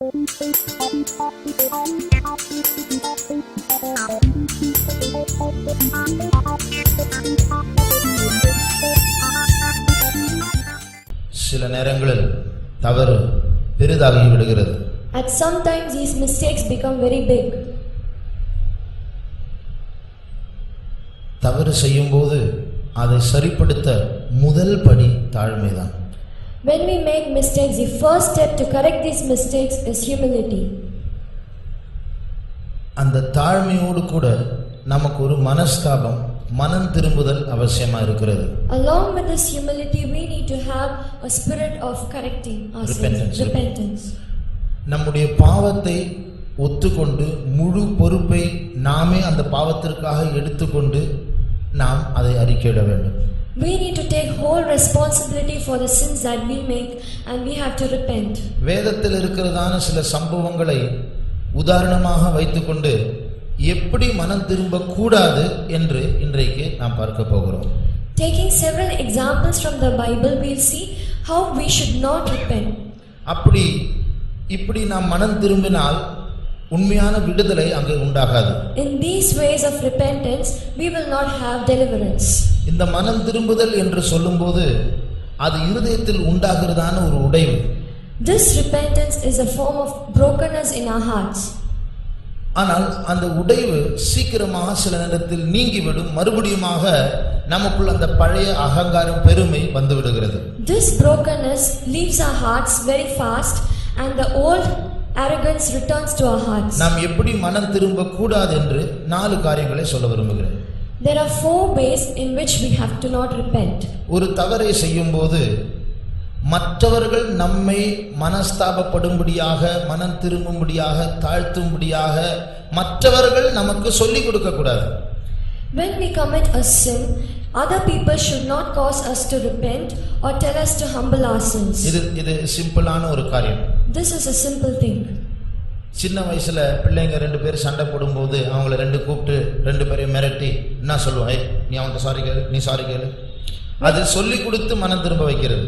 சில நேரங்களில் தவறு பெரிதாகி விடுகிறது. At some times these mistakes become very big. தவறு செய்யும்போது அதை சரிப்படுத்த முதல் படி தாழ்மைதான். When we make mistakes, the first step to correct these mistakes is humility. அந்த தாழ்மையோடு கூட நமக்கு ஒரு மனஸ்தாபம், மனம் திரும்புதல் அவசியமா இருக்கிறது. Along with this humility, we need to have a spirit of correcting ourselves. Repentance. நம்முடைய பாவத்தை ஒத்துக்கொண்டு முழு பொறுப்பை நாமே அந்த பாவத்திற்காக எடுத்துக்கொண்டு நாம் அதை அறிக்கையிட வேண்டும். We need to take whole responsibility for the sins that we make and we have to repent. வேதத்தில் இருக்கிறதான சில சம்பவங்களை உதாரணமாக வைத்துக்கொண்டு எப்படி மனம் திரும்ப கூடாது என்று இன்றைக்கு நாம் பார்க்க போகிறோம். Taking several examples from the Bible, we'll see how we should not repent. இப்படி நாம் மனம் திரும்பினால் உண்மையான விடுதலை அங்கே உண்டாகாது. In these ways of repentance, we will not have deliverance. இந்த மனம் திரும்புதல் என்று சொல்லும்போது அது இருதயத்தில் உண்டாகிறதான ஒரு உடைவு. This repentance is a form of brokenness in our hearts. ஆனால் அந்த உடைவு சீக்கிரமாக சில நேரத்தில் நீங்கிவிடும். மறுபடியுமாக நமக்குள் அந்த பழைய அகங்காரம், பெருமை வந்து விடுகிறது. This brokenness leaves our hearts very fast and the old arrogance returns to our hearts. நாம் எப்படி மனம் திரும்ப கூடாது என்று 4 காரியங்களை சொல்ல விரும்புகிறேன். There are 4 ways in which we have to not repent. ஒரு தவறை செய்யும்போது மற்றவர்கள் நம்மை மனஸ்தாபப்படும்படியாக, மனம் திரும்பும்படியாக, தாழ்த்தும்படியாக மற்றவர்கள் நமக்கு சொல்லிக் கொடுக்க கூடாது. When we commit a sin, other people should not cause us to repent or tell us to humble our sins. இது சிம்பிளான ஒரு காரியம். This is a simple thing. சின்ன வயசுல பிள்ளைங்க 2 பேர் சண்டை போடும்போது அவங்கள 2 கூப்பிட்டு 2 பேரையும் மிரட்டி என்ன சொல்லுவோம், நீ அவன்கிட்ட சாரி கேளு, நீ சாரி கேளு. அது சொல்லி கொடுத்து மனம் திரும்ப வைக்கிறது.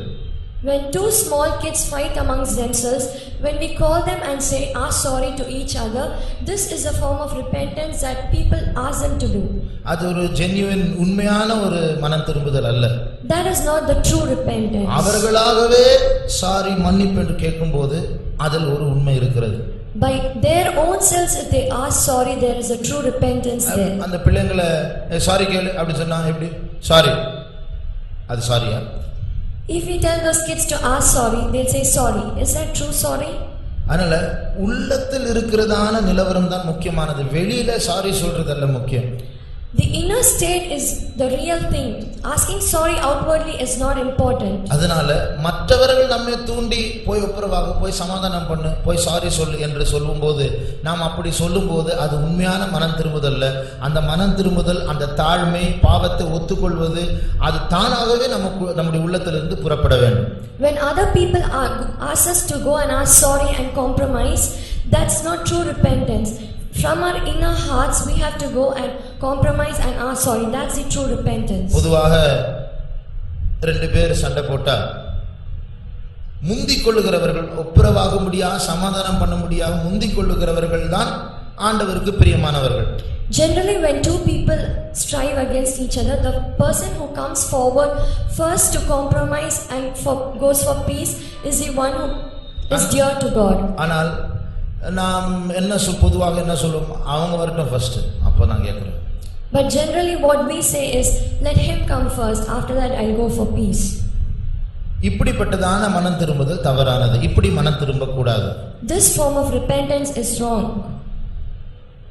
When 2 small kids fight amongst themselves, when we call them and say ask sorry to each other, this is a form of repentance that people ask them to do. அது ஒரு genuine உண்மையான ஒரு மனம் திரும்புதல் அல்ல. That is not the true repentance. அவர்களாகவே sorry மன்னிப்பு என்று கேட்கும்போது அதில் ஒரு உண்மை இருக்கிறது. By their own selves, if they ask sorry, there is a true repentance there. அந்த பிள்ளைங்களை சாரி கேளு அப்படி சொன்னா எப்படி சாரி? அது சாரியா? If we tell those kids to ask sorry, they'll say sorry. Is that true sorry? அதனால உள்ளத்தில் இருக்கிறதான நிலவரம் தான் முக்கியமானது. வெளியில சாரி சொல்றதல்ல முக்கியம். The inner state is the real thing. Asking sorry outwardly is not important. அதனால மற்றவர்கள் நம்மை தூண்டி போய் ஒப்புரவாக, போய் சமாதானம் பண்ணு, போய் சாரி சொல்லு என்று சொல்லும்போது, நாம் அப்படி சொல்லும்போது அது உண்மையான மனம் திரும்புதல்ல. அந்த மனம் திரும்புதல், அந்த தாழ்மை, பாவத்தை ஒத்துக்கொள்வது அது தானாகவே நம்முடைய உள்ளத்திலிருந்து புறப்பட வேண்டும். When other people ask us to go and ask sorry and compromise, that's not true repentance. From our inner hearts we have to go and compromise and ask sorry. That's the true repentance. பொதுவாக 2 பேர் சண்டை போட்டா முந்திக் கொள்ளுகிறவர்கள், ஒப்புரவாக முடியாது, சமாதானம் பண்ண முடியாது முந்திக் கொள்ளுகிறவர்கள் தான் ஆண்டவருக்கு பிரியமானவர்கள். Generally, when 2 people strive against each other, the person who comes forward first to compromise and goes for peace is the one who is dear to God. ஆனால் நாம் பொதுவாக என்ன சொல்லுவோம், அவங்க வரட்டும் ஃபர்ஸ்ட், அப்போ நான் கேட்குறேன். But generally what we say is, let him come first, after that I'll go for peace. இப்படிப்பட்டதான மனம் திரும்புதல் தவறானது. இப்படி மனம் திரும்ப கூடாது. This form of repentance is wrong.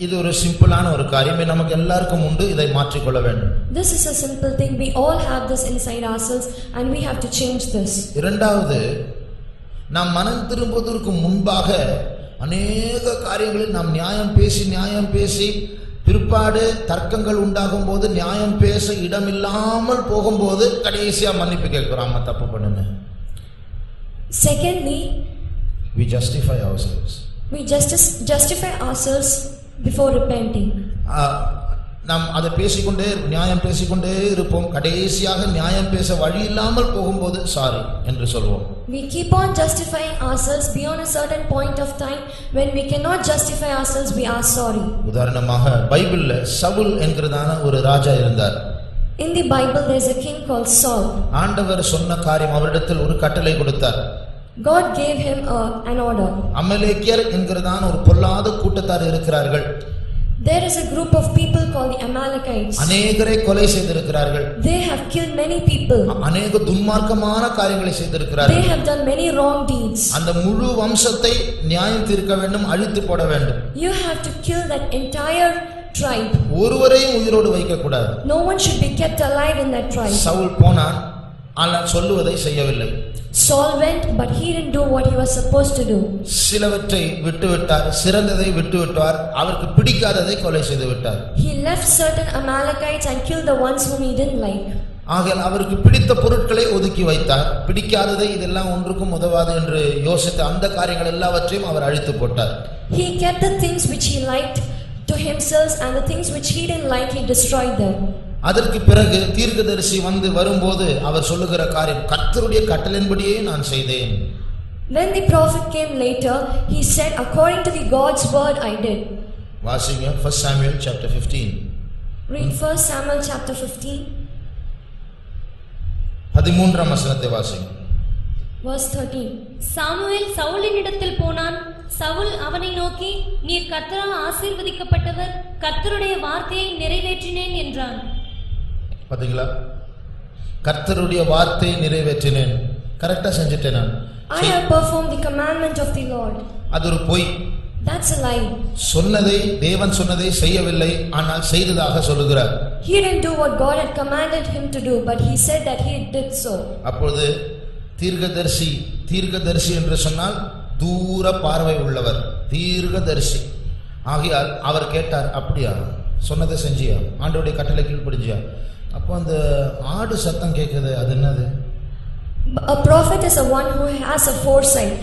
இது ஒரு சிம்பிளான ஒரு காரியம், நமக்கு எல்லாருக்கும் உண்டு. இதை மாற்றிக்கொள்ள வேண்டும். This is a simple thing. We all have this inside ourselves and we have to change this. இரண்டாவது, நாம் மனம் திரும்புவதற்கு முன்பாக அநேக காரியங்களில் நாம் நியாயம் பேசி பிற்பாடு தர்க்கங்கள் உண்டாகும் போது, நியாயம் பேச இடமில்லாமல் போகும்போது கடைசியா மன்னிப்பு கேட்கிறோம், அம்மா தப்பு பண்ணுங்க. Secondly, we justify ourselves. We justify ourselves before repenting. நாம் அதை பேசிக்கொண்டே நியாயம் பேசிக்கொண்டே இருப்போம். கடைசியாக நியாயம் பேச வழி இல்லாமல் போகும்போது சாரி என்று சொல்வோம். We keep on justifying ourselves beyond a certain point of time. When we cannot justify ourselves, we are sorry. உதாரணமாக பைபிள்ல சவுல் என்கிறதான ஒரு ராஜா இருந்தார். In the Bible, there is a king called Saul. ஆண்டவர் சொன்ன காரியம், அவரிடத்தில் ஒரு கட்டளை கொடுத்தார். God gave him an order. அமலேக்கியர் என்கிறதான ஒரு பொல்லாத கூட்டத்தார் இருக்கிறார்கள். There is a group of people called the Amalekites. அநேகரை கொலை செய்திருக்கிறார்கள். They have killed many people. அநேக துன்மார்க்கமான காரியங்களை செய்திருக்கிறார்கள். They have done many wrong deeds. அந்த முழு வம்சத்தை நியாயம் தீர்க்க வேண்டும், அழித்து போட வேண்டும். You have to kill that entire tribe. ஒருவரையும் உயிரோடு வைக்க கூடாது. No one should be kept alive in that tribe. Saul போனான், ஆனால் சொல்லுவதை செய்யவில்லை. Saul went, but he didn't do what he was supposed to do. சிலவற்றை விட்டுவிட்டார், சிறந்ததை விட்டுவிட்டார், அவருக்கு பிடிக்காததை கொலை செய்து விட்டார். He left certain Amalekites and killed the ones whom he didn't like. ஆகையால் அவருக்கு பிடித்த பொருட்களை ஒதுக்கி வைத்தார். பிடிக்காததை இதெல்லாம் ஒன்றுக்கும் உதவாது என்று யோசித்த அந்த காரியங்கள் எல்லாவற்றையும் அவர் அழித்து போட்டார். He kept the things which he liked to himself, and the things which he didn't like, he destroyed them. அதற்கு பிறகு தீர்க்கதரிசி வரும்போது அவர் சொல்லுகிற காரியம், கர்த்தருடைய கட்டளையின்படியே நான் செய்தேன். When the prophet came later, he said, according to the God's word I did. வாசிங்க 1 Samuel chapter 15. Read 1 Samuel chapter 15. 13ஆம் வசனத்தை வாசிங்க. Verse 13. சாமுவேல் சவுலினிடத்தில் போனான். சவுல் அவனை நோக்கி, நீர் கர்த்தரால் ஆசீர்வதிக்கப்பட்டவர், கர்த்தருடைய வார்த்தையை நிறைவேற்றினேன் என்றான். பாத்தீங்களா, கர்த்தருடைய வார்த்தையை நிறைவேற்றினேன், கரெக்டா செஞ்சுட்டேன் நான். I have performed the commandment of the Lord. அது ஒரு பொய். That's a lie. சொன்னதை, தேவன் சொன்னதை செய்யவில்லை, ஆனால் செய்ததாக சொல்லுகிறார். He didn't do what God had commanded him to do, but he said that he did so. அப்பொழுது தீர்க்கதரிசி என்று சொன்னால் தூர பார்வை உள்ளவர், தீர்க்கதரிசி. ஆகையால் அவர் கேட்டார், அப்படியா, சொன்னதை செஞ்சியா, ஆண்டவருடைய கட்டளை கீழ்ப்படிஞ்சியா? அப்போ அந்த ஆடு சத்தம் கேட்குது, அது என்னது? A prophet is a one who has a foresight.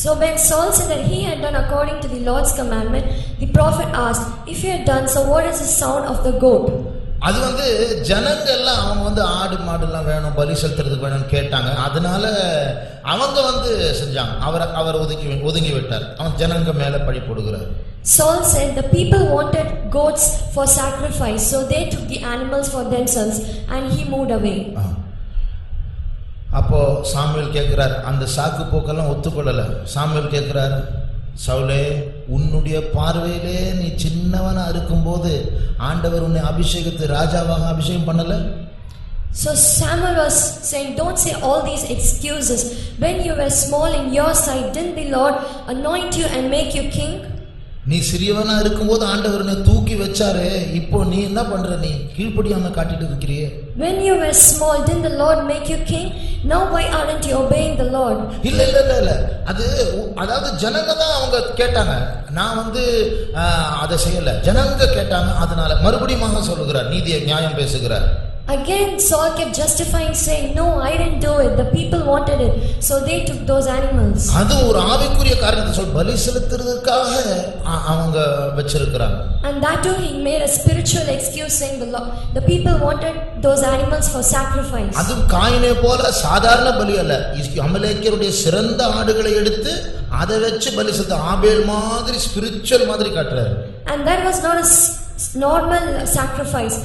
So when Saul said that he had done according to the Lord's commandment, the prophet asked, if he had done so, what is the sound of the goat? அது ஜனங்க எல்லாம் அவங்க ஆடு மாடுலாம் வேணும், பலி செலுத்துறதுக்கு வேணும்னு கேட்டாங்க. அதனால அவங்க செஞ்சாங்க. அவர் ஒதுங்கி விட்டார். அவன் ஜனங்க மேல பழி போடுகிறார். Saul said the people wanted goats for sacrifice, so they took the animals for themselves, and he moved away. அப்போ சாமுவேல் கேட்கிறார், அந்த சாக்கு போக்கெல்லாம் ஒத்துக்கொள்ளல. சாமுவேல் கேட்கிறார், சவுலே, உன்னுடைய பார்வையிலே நீ சின்னவனா இருக்கும்போது ஆண்டவர் உன்னை அபிஷேகத்து ராஜாவாக அபிஷேகம் பண்ணல? So Samuel was saying, don't say all these excuses. When you were small in your sight, didn't the Lord anoint you and make you king? நீ சிறியவனா இருக்கும்போது ஆண்டவர் உன்னை தூக்கி வச்சாரே, இப்போ நீ என்ன பண்ற? நீ கீழ்ப்படியாம காட்டிட்டு இருக்கிறியே. When you were small, didn't the Lord make you king? Now why aren't you obeying the Lord? இல்ல, அதாவது ஜனங்க தான் அவங்க கேட்டாங்க, நான் அதை செய்யல, ஜனங்க கேட்டாங்க. அதனால மறுபடியும் சொல்லுகிறார், நீதியை நியாயம் பேசுகிறார். Again Saul kept justifying, saying, no, I didn't do it, the people wanted it, so they took those animals. அது ஒரு ஆவிக்குரிய காரியத்தை பலி செலுத்துறதுக்காக அவங்க வச்சிருக்காங்க. And that too he made a spiritual excuse, saying the people wanted those animals for sacrifice. அது காயினை போல சாதாரண பலி அல்ல, அமலேக்கியருடைய சிறந்த ஆடுகளை எடுத்து அதை வச்சு பலி செலுத்த ஆபேல் மாதிரி ஸ்பிரிச்சுவல் மாதிரி காட்டுறாரு. And that was not a normal sacrifice.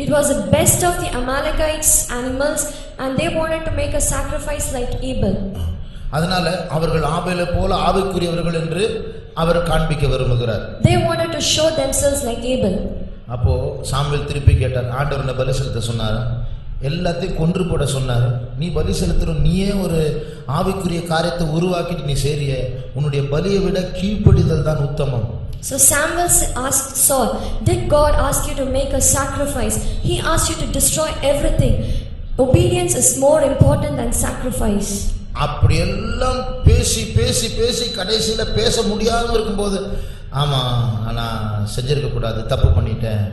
It was the best of the Amalekites animals, and they wanted to make a sacrifice like Abel. அதனால அவர்கள் ஆபேலை போல ஆவிக்குரியவர்கள் என்று அவர் காண்பிக்க விரும்புகிறார். They wanted to show themselves like Abel. அப்போ Samuel திருப்பி கேட்டார், ஆண்டவர் பலி செலுத்த சொன்னார், எல்லாத்தையும் கொன்று போட சொன்னார், நீ பலி செலுத்துற, நீயே ஒரு ஆவிக்குரிய காரியத்தை உருவாக்கிட்டு நீ செய்றிய, உன்னுடைய பலியை விட கீழ்ப்படிதல் தான் உத்தமம். So Samuel asked Saul, did God ask you to make a sacrifice? He asked you to destroy everything. Obedience is more important than sacrifice. அப்படி எல்லாம் பேசி பேசி பேசி கடைசியில பேச முடியாம இருக்கும்போது, ஆமா நான் செஞ்சிருக்க கூடாது, தப்பு பண்ணிட்டேன்.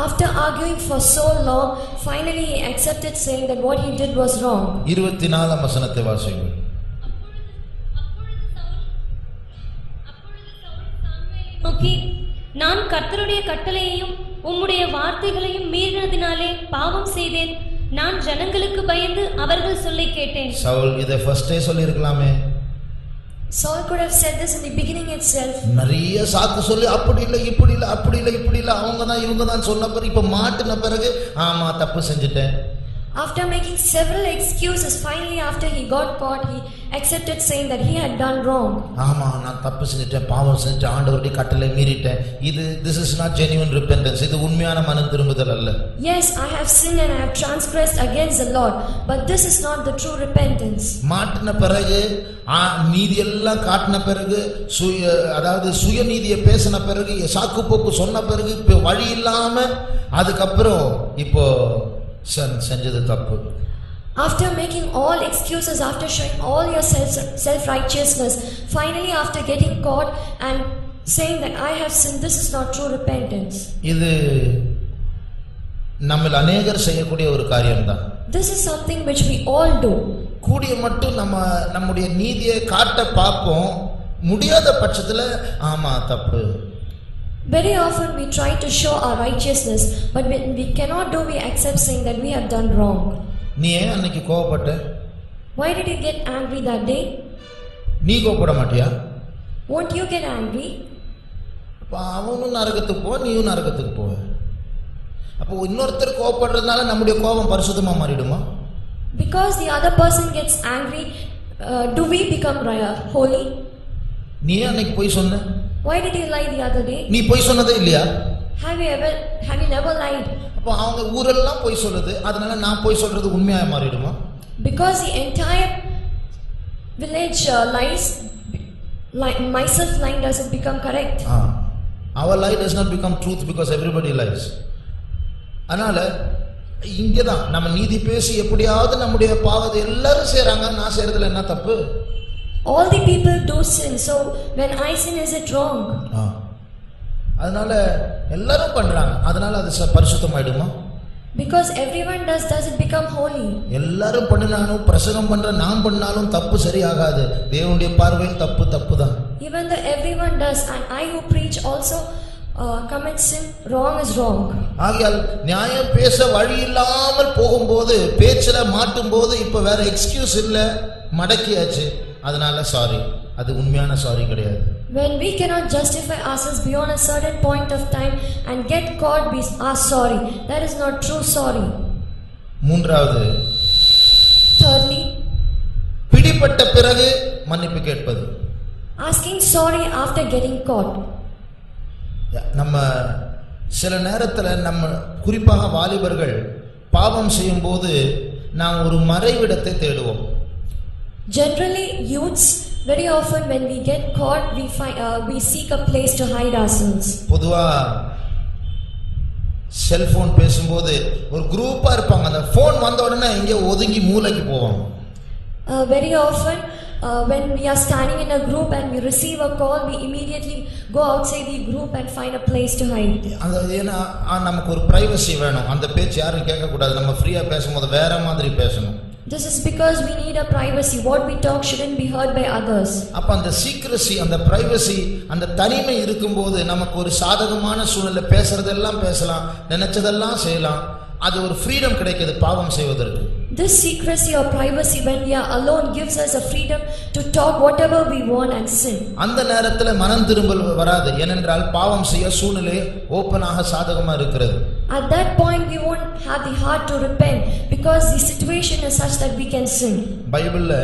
After arguing for so long, finally he accepted, saying that what he did was wrong. 24ஆம் வசனத்தை வாசிங்க. நோக்கி, நான் கர்த்தருடைய கட்டளையையும் உம்முடைய வார்த்தைகளையும் மீறினதினாலே பாவம் செய்தேன். நான் ஜனங்களுக்கு பயந்து அவர்கள் சொல்லை கேட்டேன். சவுல் இதை ஃபர்ஸ்டே சொல்லி இருக்கலாமே. Saul could have said this in the beginning itself. நிறைய சாக்கு சொல்லி அப்படி இல்லை இப்படி இல்லை அப்படி இல்லை இப்படி இல்லை அவங்க தான் இவங்க தான் சொன்ன பிறகு இப்ப மாட்டின பிறகு ஆமா தப்பு செஞ்சுட்டேன். After making several excuses, finally after he got caught, he accepted saying that he had done wrong. ஆமா நான் தப்பு செஞ்சுட்டேன், பாவம் செஞ்சுட்டேன், ஆண்டவருடைய கட்டளை மீறிட்டேன். this is not genuine repentance. இது உண்மையான மனம் திரும்புதல் அல்ல. Yes, I have sinned and I have transgressed against the Lord, but this is not the true repentance. மாட்டின பிறகு நீதி எல்லாம் காட்டின பிறகு அதாவது சுயநீதியை பேசின பிறகு சாக்கு போக்கு சொன்ன பிறகு இப்ப வழி இல்லாம அதுக்கப்புறம் இப்போ செஞ்சது தப்பு. After making all excuses, after showing all your self-righteousness, finally after getting caught and saying that I have sinned, this is not true repentance. இது நம்மில் அநேகர் செய்யக்கூடிய ஒரு காரியம்தான். This is something which we all do. கூடிய மட்டும் நம்முடைய நீதியை காட்ட பார்ப்போம், முடியாத பட்சத்துல ஆமா தப்பு. Very often we try to show our righteousness, but when we cannot do, we accept saying that we have done wrong. நீ ஏன் அன்னைக்கு கோபப்பட்ட? Why did you get angry that day? நீ கோபப்பட மாட்டியா? Won't you get angry? அப்ப அவனும் நரகத்துக்கு போ, நீயும் நரகத்துக்கு போ. அப்போ இன்னொருத்தர் கோபப்படுறதுனால நம்முடைய கோபம் பரிசுத்தமா மாறிடுமா? Because the other person gets angry, do we become holy? நீ அன்னைக்கு போய் சொன்ன? Why did you lie the other day? நீ போய் சொன்னதே இல்லையா? Have you never lied? அப்போ அவங்க ஊரெல்லாம் போய் சொல்லுது, அதனால நான் போய் சொல்றது உண்மையா மாறிடுமா? Because the entire village lies, myself lying doesn't become correct. Our lie does not become truth because everybody lies. அதனால இங்கதான் நம்ம நீதி பேசி எப்படியாவது நம்முடைய பாவத்தை எல்லாரும் செய்றாங்க, நான் செய்யறதுல என்ன தப்பு? All the people do sin, so when I sin, is it wrong? அதனால எல்லாரும் பண்றாங்க, அதனால அது பரிசுத்தமாயிடுமா? Because everyone does it become holy? எல்லாரும் பண்ணினாலும் பிரசங்கம் பண்ற நான் பண்ணாலும் தப்பு சரியாகாது. தேவனுடைய பார்வையில் தப்பு தான். Even though everyone does and I who preach also commit sin, wrong is wrong. ஆகையால் நியாயம் பேச வழி இல்லாமல் போகும்போது பேச்சில மாட்டும் போது இப்ப வேற எக்ஸ்கியூஸ் இல்ல, மடக்கியாச்சு, அதனால சாரி. அது உண்மையான சாரி கிடையாது. When we cannot justify ourselves beyond a certain point of time and get caught, we are sorry. That is not true sorry. மூன்றாவது, thirdly, பிடிபட்ட பிறகு மன்னிப்பு கேட்பது. asking sorry after getting caught. நம்ம சில நேரத்துல நம்ம குறிப்பாக வாலிபர்கள் பாவம் செய்யும் போது நாம் ஒரு மறைவிடத்தை தேடுவோம். Generally youths, very often when we get caught, we seek a place to hide ourselves. பொதுவா செல்போன் பேசும்போது ஒரு குரூப்பா இருப்பாங்க, அந்த போன் வந்த உடனே இங்க ஒதுங்கி மூலைக்கு போவாங்க. Very often when we are standing in a group and we receive a call, we immediately go outside the group and find a place to hide. ஏன்னா நமக்கு ஒரு பிரைவசி வேணும், அந்த பேச்சு யாரும் கேட்க கூடாது, நம்ம ஃப்ரீயா பேசும்போது வேற மாதிரி பேசணும். This is because we need a privacy. What we talk shouldn't be heard by others. அப்ப அந்த சீக்ரசி, அந்த பிரைவசி, அந்த தனிமை இருக்கும்போது நமக்கு ஒரு சாதகமான சூழ்நிலை பேசுறதெல்லாம் பேசலாம், நினைச்சதெல்லாம் செய்யலாம். அது ஒரு ஃப்ரீடம் கிடைக்குது பாவம் செய்வதற்கு. This secrecy or privacy when we are alone gives us a freedom to talk whatever we want and sin. அந்த நேரத்துல மனம் திரும்பல் வராது, ஏனென்றால் பாவம் செய்ய சூழ்நிலை ஓபனாக சாதகமா இருக்கிறது. At that point we won't have the heart to repent because the situation is such that we can sin. பைபிள்ல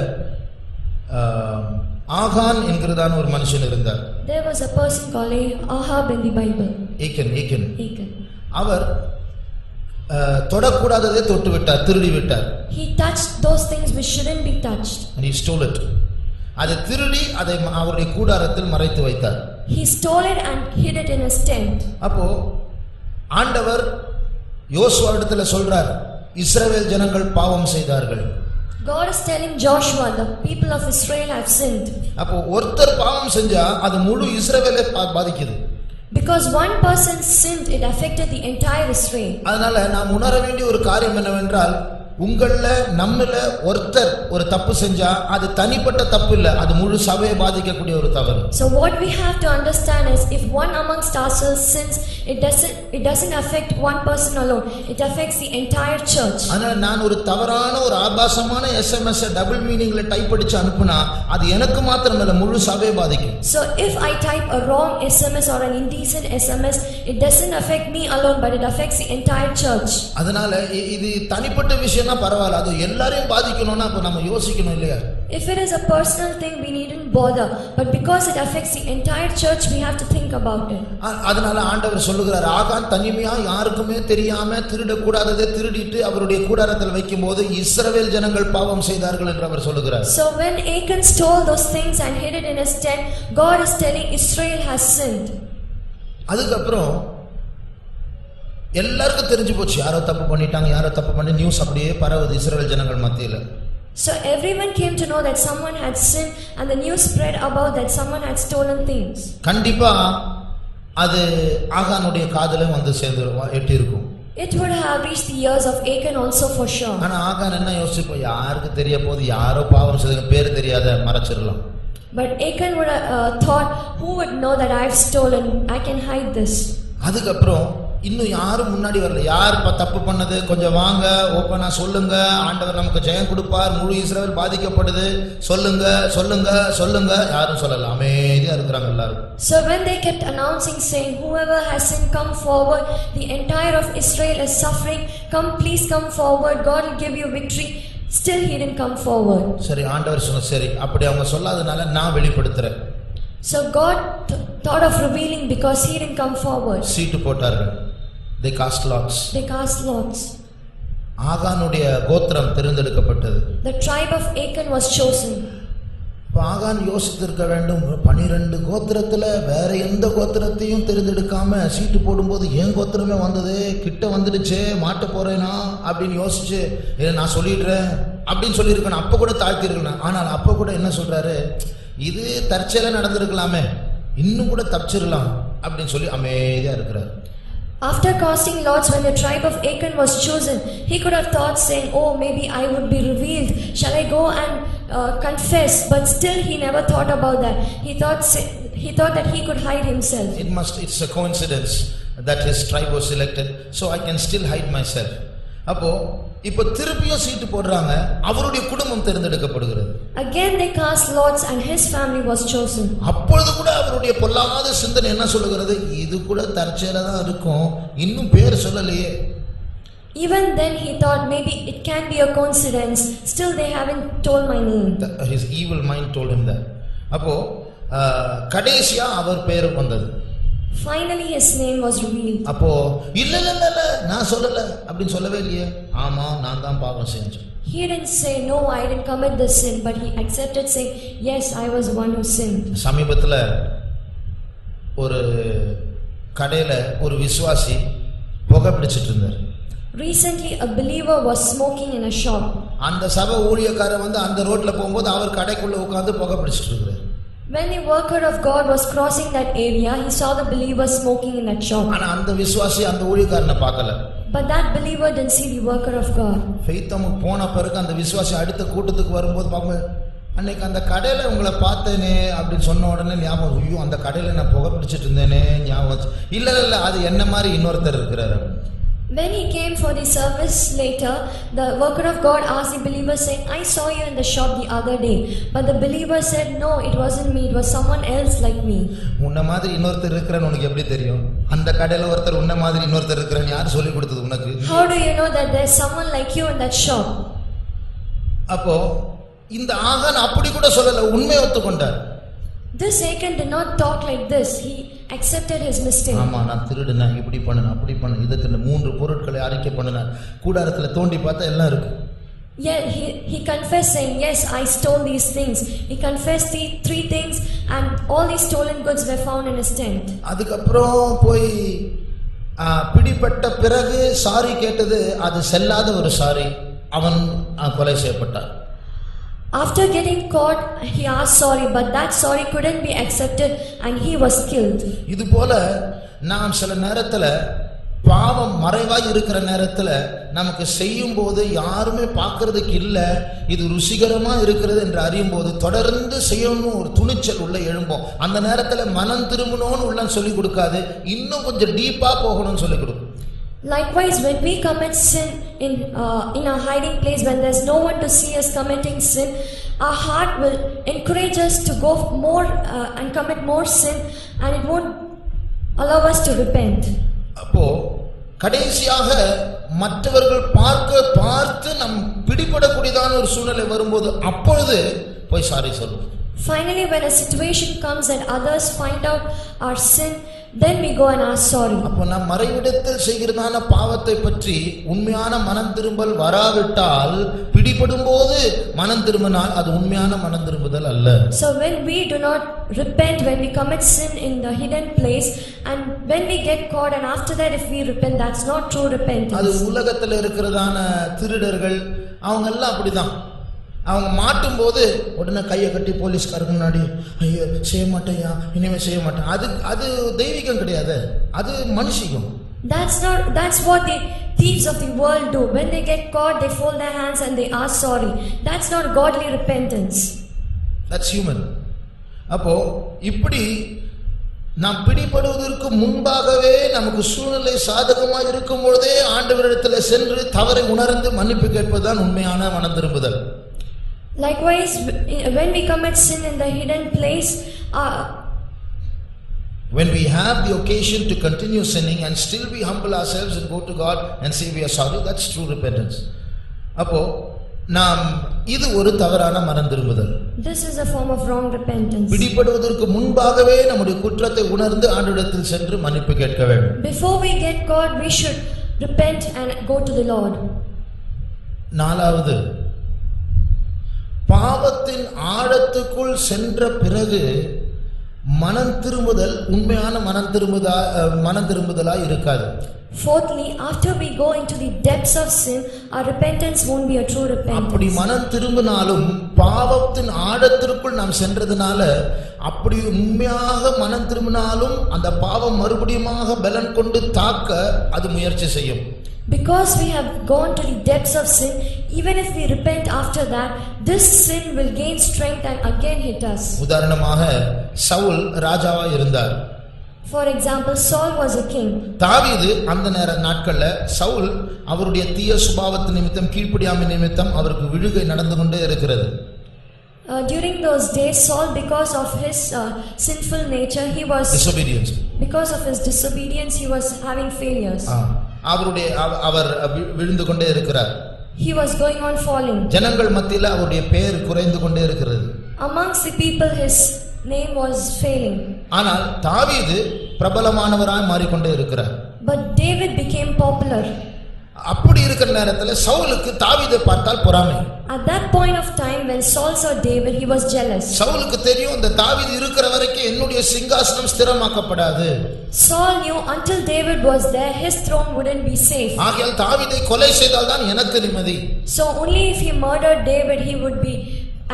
ஆகான் என்கிறதான ஒரு மனுஷன் இருந்தார். There was a person called Ahab in the Bible. ஏக்கன். அவர் தொடக்கூடாததை தொட்டு விட்டார், திருடி விட்டார். He touched those things which shouldn't be touched. And he stole it. அதை திருடி அதை அவருடைய கூடாரத்தில் மறைத்து வைத்தார். He stole it and hid it in his tent. அப்போ ஆண்டவர் யோசுவாவிடத்துல சொல்றார், இஸ்ரவேல் ஜனங்கள் பாவம் செய்தார்கள். God is telling Joshua, the people of Israel have sinned. அப்போ ஒருத்தர் பாவம் செஞ்சா அது முழு இஸ்ரவேலை பாதிக்குது. Because one person sinned, it affected the entire Israel. அதனால நாம் உணர வேண்டிய ஒரு காரியம் என்னவென்றால், உங்கள நம்மள ஒருத்தர் ஒரு தப்பு செஞ்சா அது தனிப்பட்ட தப்பு இல்ல, அது முழு சபையை பாதிக்கக்கூடிய ஒரு தவறு. So what we have to understand is if one amongst ourselves sins, it doesn't affect one person alone, it affects the entire church. அதனால நான் ஒரு தவறான ஒரு ஆபாசமான SMS டபுள் மீனிங்ல டைப் அடிச்சு அனுப்புனா அது எனக்கு மாத்திரம் இல்ல, முழு சபையை பாதிக்கும். So if I type a wrong SMS or an indecent SMS, it doesn't affect me alone, but it affects the entire church. அதனால இது தனிப்பட்ட விஷயம்னா பரவாயில்ல, அது எல்லாரையும் பாதிக்கணும்னா அப்ப நம்ம யோசிக்கணும் இல்லையா? If it is a personal thing, we needn't bother, but because it affects the entire church, we have to think about it. அதனால ஆண்டவர் சொல்லுகிறார், ஆகான் தனிமையா யாருக்குமே தெரியாம திருடக்கூடாததை திருடிட்டு அவருடைய கூடாரத்தில் வைக்கும்போது இஸ்ரவேல் ஜனங்கள் பாவம் செய்தார்கள் என்று அவர் சொல்லுகிறார். So when Achan stole those things and hid it in his tent, God is telling Israel has sinned. அதுக்கப்புறம் எல்லாருக்கும் தெரிஞ்சு போச்சு, யாரோ தப்பு பண்ணிட்டாங்க, யாரோ தப்பு பண்ணி நியூஸ் அப்படியே பரவுது இஸ்ரவேல் ஜனங்கள் மத்தியில. So everyone came to know that someone had sinned and the news spread about that someone had stolen things. கண்டிப்பா அது ஆகானுடைய காதுல வந்து சேர்ந்து எட்டி இருக்கும். It would have reached the ears of Achan also for sure. ஆனா ஆகான் என்ன யோசிச்சு, யாருக்கு தெரிய போகுது, யாரோ பாவம் செய்த பேர் தெரியாத மறைச்சிடலாம். But Achan would have thought, who would know that I have stolen? I can hide this. அதுக்கப்புறம் இன்னும் யாரும் முன்னாடி வரல, யார் தப்பு பண்ணது கொஞ்சம் வாங்க ஓப்பனா சொல்லுங்க, ஆண்டவர் நமக்கு ஜெயம் கொடுப்பார், முழு இஸ்ரவேல் பாதிக்கப்படுது, சொல்லுங்க சொல்லுங்க சொல்லுங்க, யாரும் சொல்லல, அமைதியா இருக்கிறாங்க எல்லாரும். So when they kept announcing saying, whoever has sinned, come forward, the entire of Israel is suffering, please come forward, God will give you victory. Still he didn't come forward. சரி, ஆண்டவர் சொன்ன சரி, அப்படி அவங்க சொல்லாதனால நான் வெளிப்படுத்துறேன். So God thought of revealing because he didn't come forward. சீட்டு போட்டார்கள். They cast lots. They cast lots. ஆகானுடைய கோத்திரம் தெரிந்தெடுக்கப்பட்டது. The tribe of Achan was chosen. ஆகான் யோசித்திருக்க வேண்டும், 12 கோத்திரத்துல வேற எந்த கோத்திரத்தையும் தெரிந்தெடுக்காம சீட்டு போடும்போது என் கோத்திரமே வந்தது, கிட்ட வந்துடுச்சே, மாட்ட போறேனா அப்படின்னு யோசிச்சு நான் சொல்லிடுறேன் அப்படின்னு சொல்லியிருக்கேன். அப்ப கூட தாழ்த்திருக்கேன். ஆனால் அப்ப கூட என்ன சொல்றாரு, இது தற்செயலா நடந்திருக்கலாமே, இன்னும் கூட தப்பிச்சிடலாம் அப்படின்னு சொல்லி அமைதியா இருக்கிறார். After casting lots, when the tribe of Achan was chosen, he could have thought saying, oh, maybe I would be revealed, shall I go and confess? But still he never thought about that. He thought that he could hide himself. It's a coincidence that his tribe was selected, so I can still hide myself. அப்போ இப்போ திருப்பியும் சீட்டு போடுறாங்க, அவருடைய குடும்பம் தேர்ந்தெடுக்கப்படுகிறது. Again they cast lots and his family was chosen. அப்பொழுது கூட அவருடைய பொல்லாத சிந்தனை என்ன சொல்லுகிறது, இது கூட தற்செயலா தான் இருக்கும், இன்னும் பேர் சொல்லலையே. Even then he thought maybe it can be a coincidence, still they haven't told my name. His evil mind told him that. அப்போ கடைசியா அவர் பேர் வந்தது. Finally his name was revealed. அப்போ இல்ல நான் சொல்லல அப்படின்னு சொல்லவே இல்லையே, ஆமா நான் தான் பாவம் செஞ்சேன். He didn't say no, I didn't commit the sin, but he accepted saying yes, I was the one who sinned. சமீபத்துல ஒரு கடையில ஒரு விசுவாசி புகை பிடிச்சிட்டு இருந்தார். Recently a believer was smoking in a shop. அந்த சபை ஊழியக்காரர் வந்து அந்த ரோட்ல போகும்போது அவர் கடைக்குள்ள உட்கார்ந்து புகை பிடிச்சிட்டு இருந்தார். When the worker of God was crossing that area, he saw the believer smoking in that shop. ஆனா அந்த விசுவாசி அந்த ஊழியக்காரனை பார்க்கல. But that believer didn't see the worker of God. ஃபெய்த்தம் போன பிறகு அந்த விசுவாசி அடுத்த கூட்டத்துக்கு வரும்போது பாப்போம், அன்னைக்கு அந்த கடையில உங்களை பார்த்தேனே அப்படின்னு சொன்ன உடனே ஞாபகம், ஐயோ அந்த கடையில நான் புகை பிடிச்சிட்டு இருந்தேனே ஞாபகம். இல்ல அது என்ன மாதிரி இன்னொருத்தர் இருக்கிறாரு. When he came for the service later, the worker of God asked the believer saying, I saw you in the shop the other day. But the believer said, no, it wasn't me, it was someone else like me. உன்ன மாதிரி இன்னொருத்தர் இருக்கிறான்னு உனக்கு எப்படி தெரியும்? அந்த கடையில ஒருத்தர் உன்ன மாதிரி இன்னொருத்தர் இருக்கிறான்னு யார் சொல்லி கொடுத்தது உனக்கு? How do you know that there's someone like you in that shop? அப்போ இந்த ஆகான் அப்படி கூட சொல்லல, உண்மையை ஒத்துக்கொண்டார். This Achan did not talk like this. He accepted his mistake. ஆமா நான் திருடுனேன், இப்படி பண்ணேன், அப்படி பண்ணேன், இதுக்கு 3 பொருட்களை அறிக்கை பண்ணினேன், கூடாரத்துல தோண்டி பார்த்தா எல்லாம் இருக்கு. Yeah, he confessed saying, yes, I stole these things. He confessed the 3 things and all these stolen goods were found in his tent. அதுக்கப்புறம் போய் பிடிபட்ட பிறகு சாரி கேட்டது, அது செல்லாத ஒரு சாரி, அவன் கொலை செய்யப்பட்டான். After getting caught, he asked sorry, but that sorry couldn't be accepted and he was killed. இது போல நாம் சில நேரத்துல பாவம் மறைவாய் இருக்கிற நேரத்துல நமக்கு செய்யும் போது யாருமே பார்க்கறதுக்கு இல்ல, இது ருசிகரமா இருக்கிறது என்று அறியும் போது தொடர்ந்து செய்யணும் ஒரு துணிச்சல் உள்ள எழும்போம். அந்த நேரத்துல மனம் திரும்பணும்னு உள்ள சொல்லி கொடுக்காது, இன்னும் கொஞ்சம் டீப்பா போகணும்னு சொல்லி கொடுக்கும். Likewise, when we commit sin in our hiding place, when there's no one to see us committing sin, our heart will encourage us to go more and commit more sin, and it won't allow us to repent. அப்போ கடைசியாக மற்றவர்கள் பார்த்து நம் பிடிபடக்கூடியதான ஒரு சூழ்நிலை வரும்போது அப்பொழுது போய் சாரி சொல்லுவோம். Finally, when a situation comes and others find out our sin, then we go and ask sorry. அப்போ நாம் மறைவிடத்தில் செய்கிறதான பாவத்தை பற்றி உண்மையான மனம் திரும்பல் வராவிட்டால், பிடிபடும் போது மனம் திரும்பினால் அது உண்மையான மனம் திரும்புதல் அல்ல. So when we do not repent, when we commit sin in the hidden place, and when we get caught and after that if we repent, that's not true repentance. அது உலகத்தில் இருக்கிறதான திருடர்கள் அவங்க எல்லாம் அப்படிதான். அவங்க மாட்டும் போது உடனே கையை கட்டி போலீஸ்காரங்க முன்னாடி ஐயோ செய்ய மாட்டேயா, இனிமே செய்ய மாட்டேன். அது தெய்வீகம் கிடையாது, அது மனுஷிகம். That's what the thieves of the world do. When they get caught, they fold their hands and they ask sorry. That's not godly repentance. That's human. அப்போ இப்படி நாம் பிடிபடுவதற்கு முன்பாகவே நமக்கு சூழ்நிலை சாதகமாக இருக்கும் பொழுதே ஆண்டவரிடத்தில் சென்று தவறை உணர்ந்து மன்னிப்பு கேட்பதுதான் உண்மையான மனம் திரும்புதல். Likewise, when we commit sin in the hidden place, when we have the occasion to continue sinning and still we humble ourselves and go to God and say we are sorry, that's true repentance. அப்போ நாம் இது ஒரு தவறான மனம் திரும்புதல். This is a form of wrong repentance. பிடிபடுவதற்கு முன்பாகவே நம்முடைய குற்றத்தை உணர்ந்து ஆண்டவரிடத்தில் சென்று மன்னிப்பு கேட்க வேண்டும். Before we get caught, we should repent and go to the Lord. நாலாவது, பாவத்தின் ஆழத்துக்குள் சென்ற பிறகு மனம் திரும்புதல் உண்மையான மனம் திரும்புதலாய் இருக்காது. Fourthly, after we go into the depths of sin, our repentance won't be a true repentance. அப்படி மனம் திரும்பினாலும் பாவத்தின் ஆழத்திற்குள் நாம் சென்றதுனால, அப்படி உண்மையாக மனம் திரும்பினாலும் அந்த பாவம் மறுபடியுமாக பலன் கொண்டு தாக்க அது முயற்சி செய்யும். Because we have gone to the depths of sin, even if we repent after that, this sin will gain strength and again hit us. உதாரணமாக சவுல் ராஜாவா இருந்தார். For example, Saul was a king. தாவீது அந்த நாட்கள்ல சவுல் அவருடைய தீய சுபாவத்தின் நிமித்தம் கீழ்ப்படியாமை நிமித்தம் அவருக்கு விழுகை நடந்து கொண்டே இருக்கிறது. During those days, Saul, because of his sinful nature, he was disobedience. Because of his disobedience, he was having failures. அவர் விழுந்து கொண்டே இருக்கிறார். He was going on falling. ஜனங்கள் மத்தியில அவருடைய பெயர் குறைந்து கொண்டே இருக்கிறது. Amongst the people, his name was failing. ஆனால் தாவீது பிரபலமானவராய் மாறிக்கொண்டே இருக்கிறார். But David became popular. அப்படி இருக்கிற நேரத்துல சவுலுக்கு தாவீதை பார்த்தால் பொறாமை. At that point of time when Saul saw David, he was jealous. சவுலுக்கு தெரியும் இந்த தாவீது இருக்கிற வரைக்கும் என்னுடைய சிங்காசனம் ஸ்திரமாக்கப்படாது. Saul knew until David was there, his throne wouldn't be safe. ஆகையால் தாவீதை கொலை செய்தால் தான் எனக்கு நிம்மதி. So only if he murdered David, he would be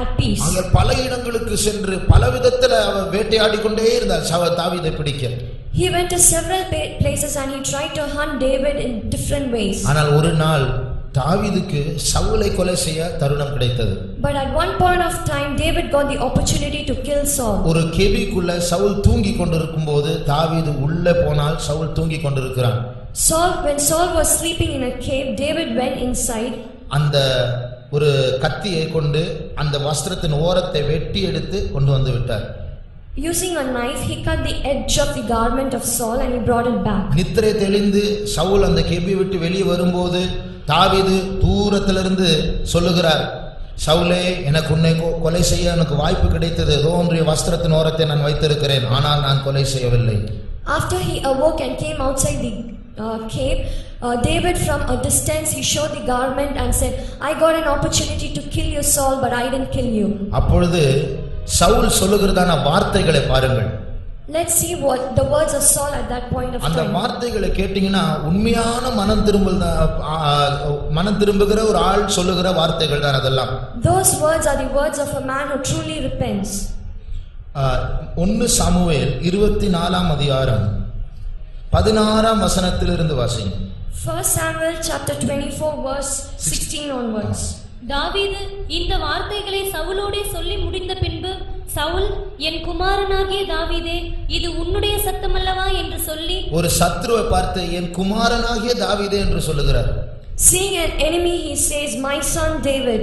at peace. ஆகையால் பல இடங்களுக்கு சென்று பல விதத்துல அவர் வேட்டையாடி கொண்டே இருந்தார் தாவீதை பிடிக்க. He went to several places and he tried to hunt David in different ways. ஆனால் ஒரு நாள் தாவீதுக்கு சவுலை கொலை செய்ய தருணம் கிடைத்தது. But at one point of time, David got the opportunity to kill Saul. ஒரு கேபிக்குள்ள சவுல் தூங்கி கொண்டிருக்கும்போது தாவீது உள்ளே போனால் சவுல் தூங்கி கொண்டிருக்கிறான். When Saul was sleeping in a cave, David went inside. அந்த ஒரு கத்தியை கொண்டு அந்த வஸ்திரத்தின் ஓரத்தை வெட்டி எடுத்து கொண்டு வந்து விட்டார். Using a knife, he cut the edge of the garment of Saul and he brought it back. நித்திரை தெளிந்து சவுல் அந்த கேபியை விட்டு வெளியே வரும்போது தாவீது தூரத்திலிருந்து சொல்லுகிறார், சவுலே, எனக்கு உன்னை கொலை செய்ய எனக்கு வாய்ப்பு கிடைத்தது. உன்னுடைய வஸ்திரத்தின் ஓரத்தை நான் வைத்திருக்கிறேன், ஆனால் நான் கொலை செய்யவில்லை. After he awoke and came outside the cave, David from a distance he showed the garment and said, I got an opportunity to kill you, Saul, but I didn't kill you. அப்பொழுது சவுல் சொல்லுகிறதான வார்த்தைகளை பாருங்கள். Let's see what the words of Saul at that point of time. அந்த வார்த்தைகளை கேட்டீங்கன்னா உண்மையான மனம் திரும்புகிற ஒரு ஆள் சொல்லுகிற வார்த்தைகள் தான் அதெல்லாம். Those words are the words of a man who truly repents. 1 Samuel 24 அதிகாரம் 16ஆம் வசனத்திலிருந்து வாசிங்க. 1 Samuel chapter 24 verse 16 onwards. தாவீது இந்த வார்த்தைகளை சவுலோடே சொல்லி முடிந்த பின்பு சவுல், என் குமாரனாகிய தாவீதே, இது உன்னுடைய சத்தமல்லவா என்று சொல்லி, ஒரு சத்ருவை பார்த்து என் குமாரனாகிய தாவீதே என்று சொல்லுகிறார். Seeing an enemy, he says, my son David.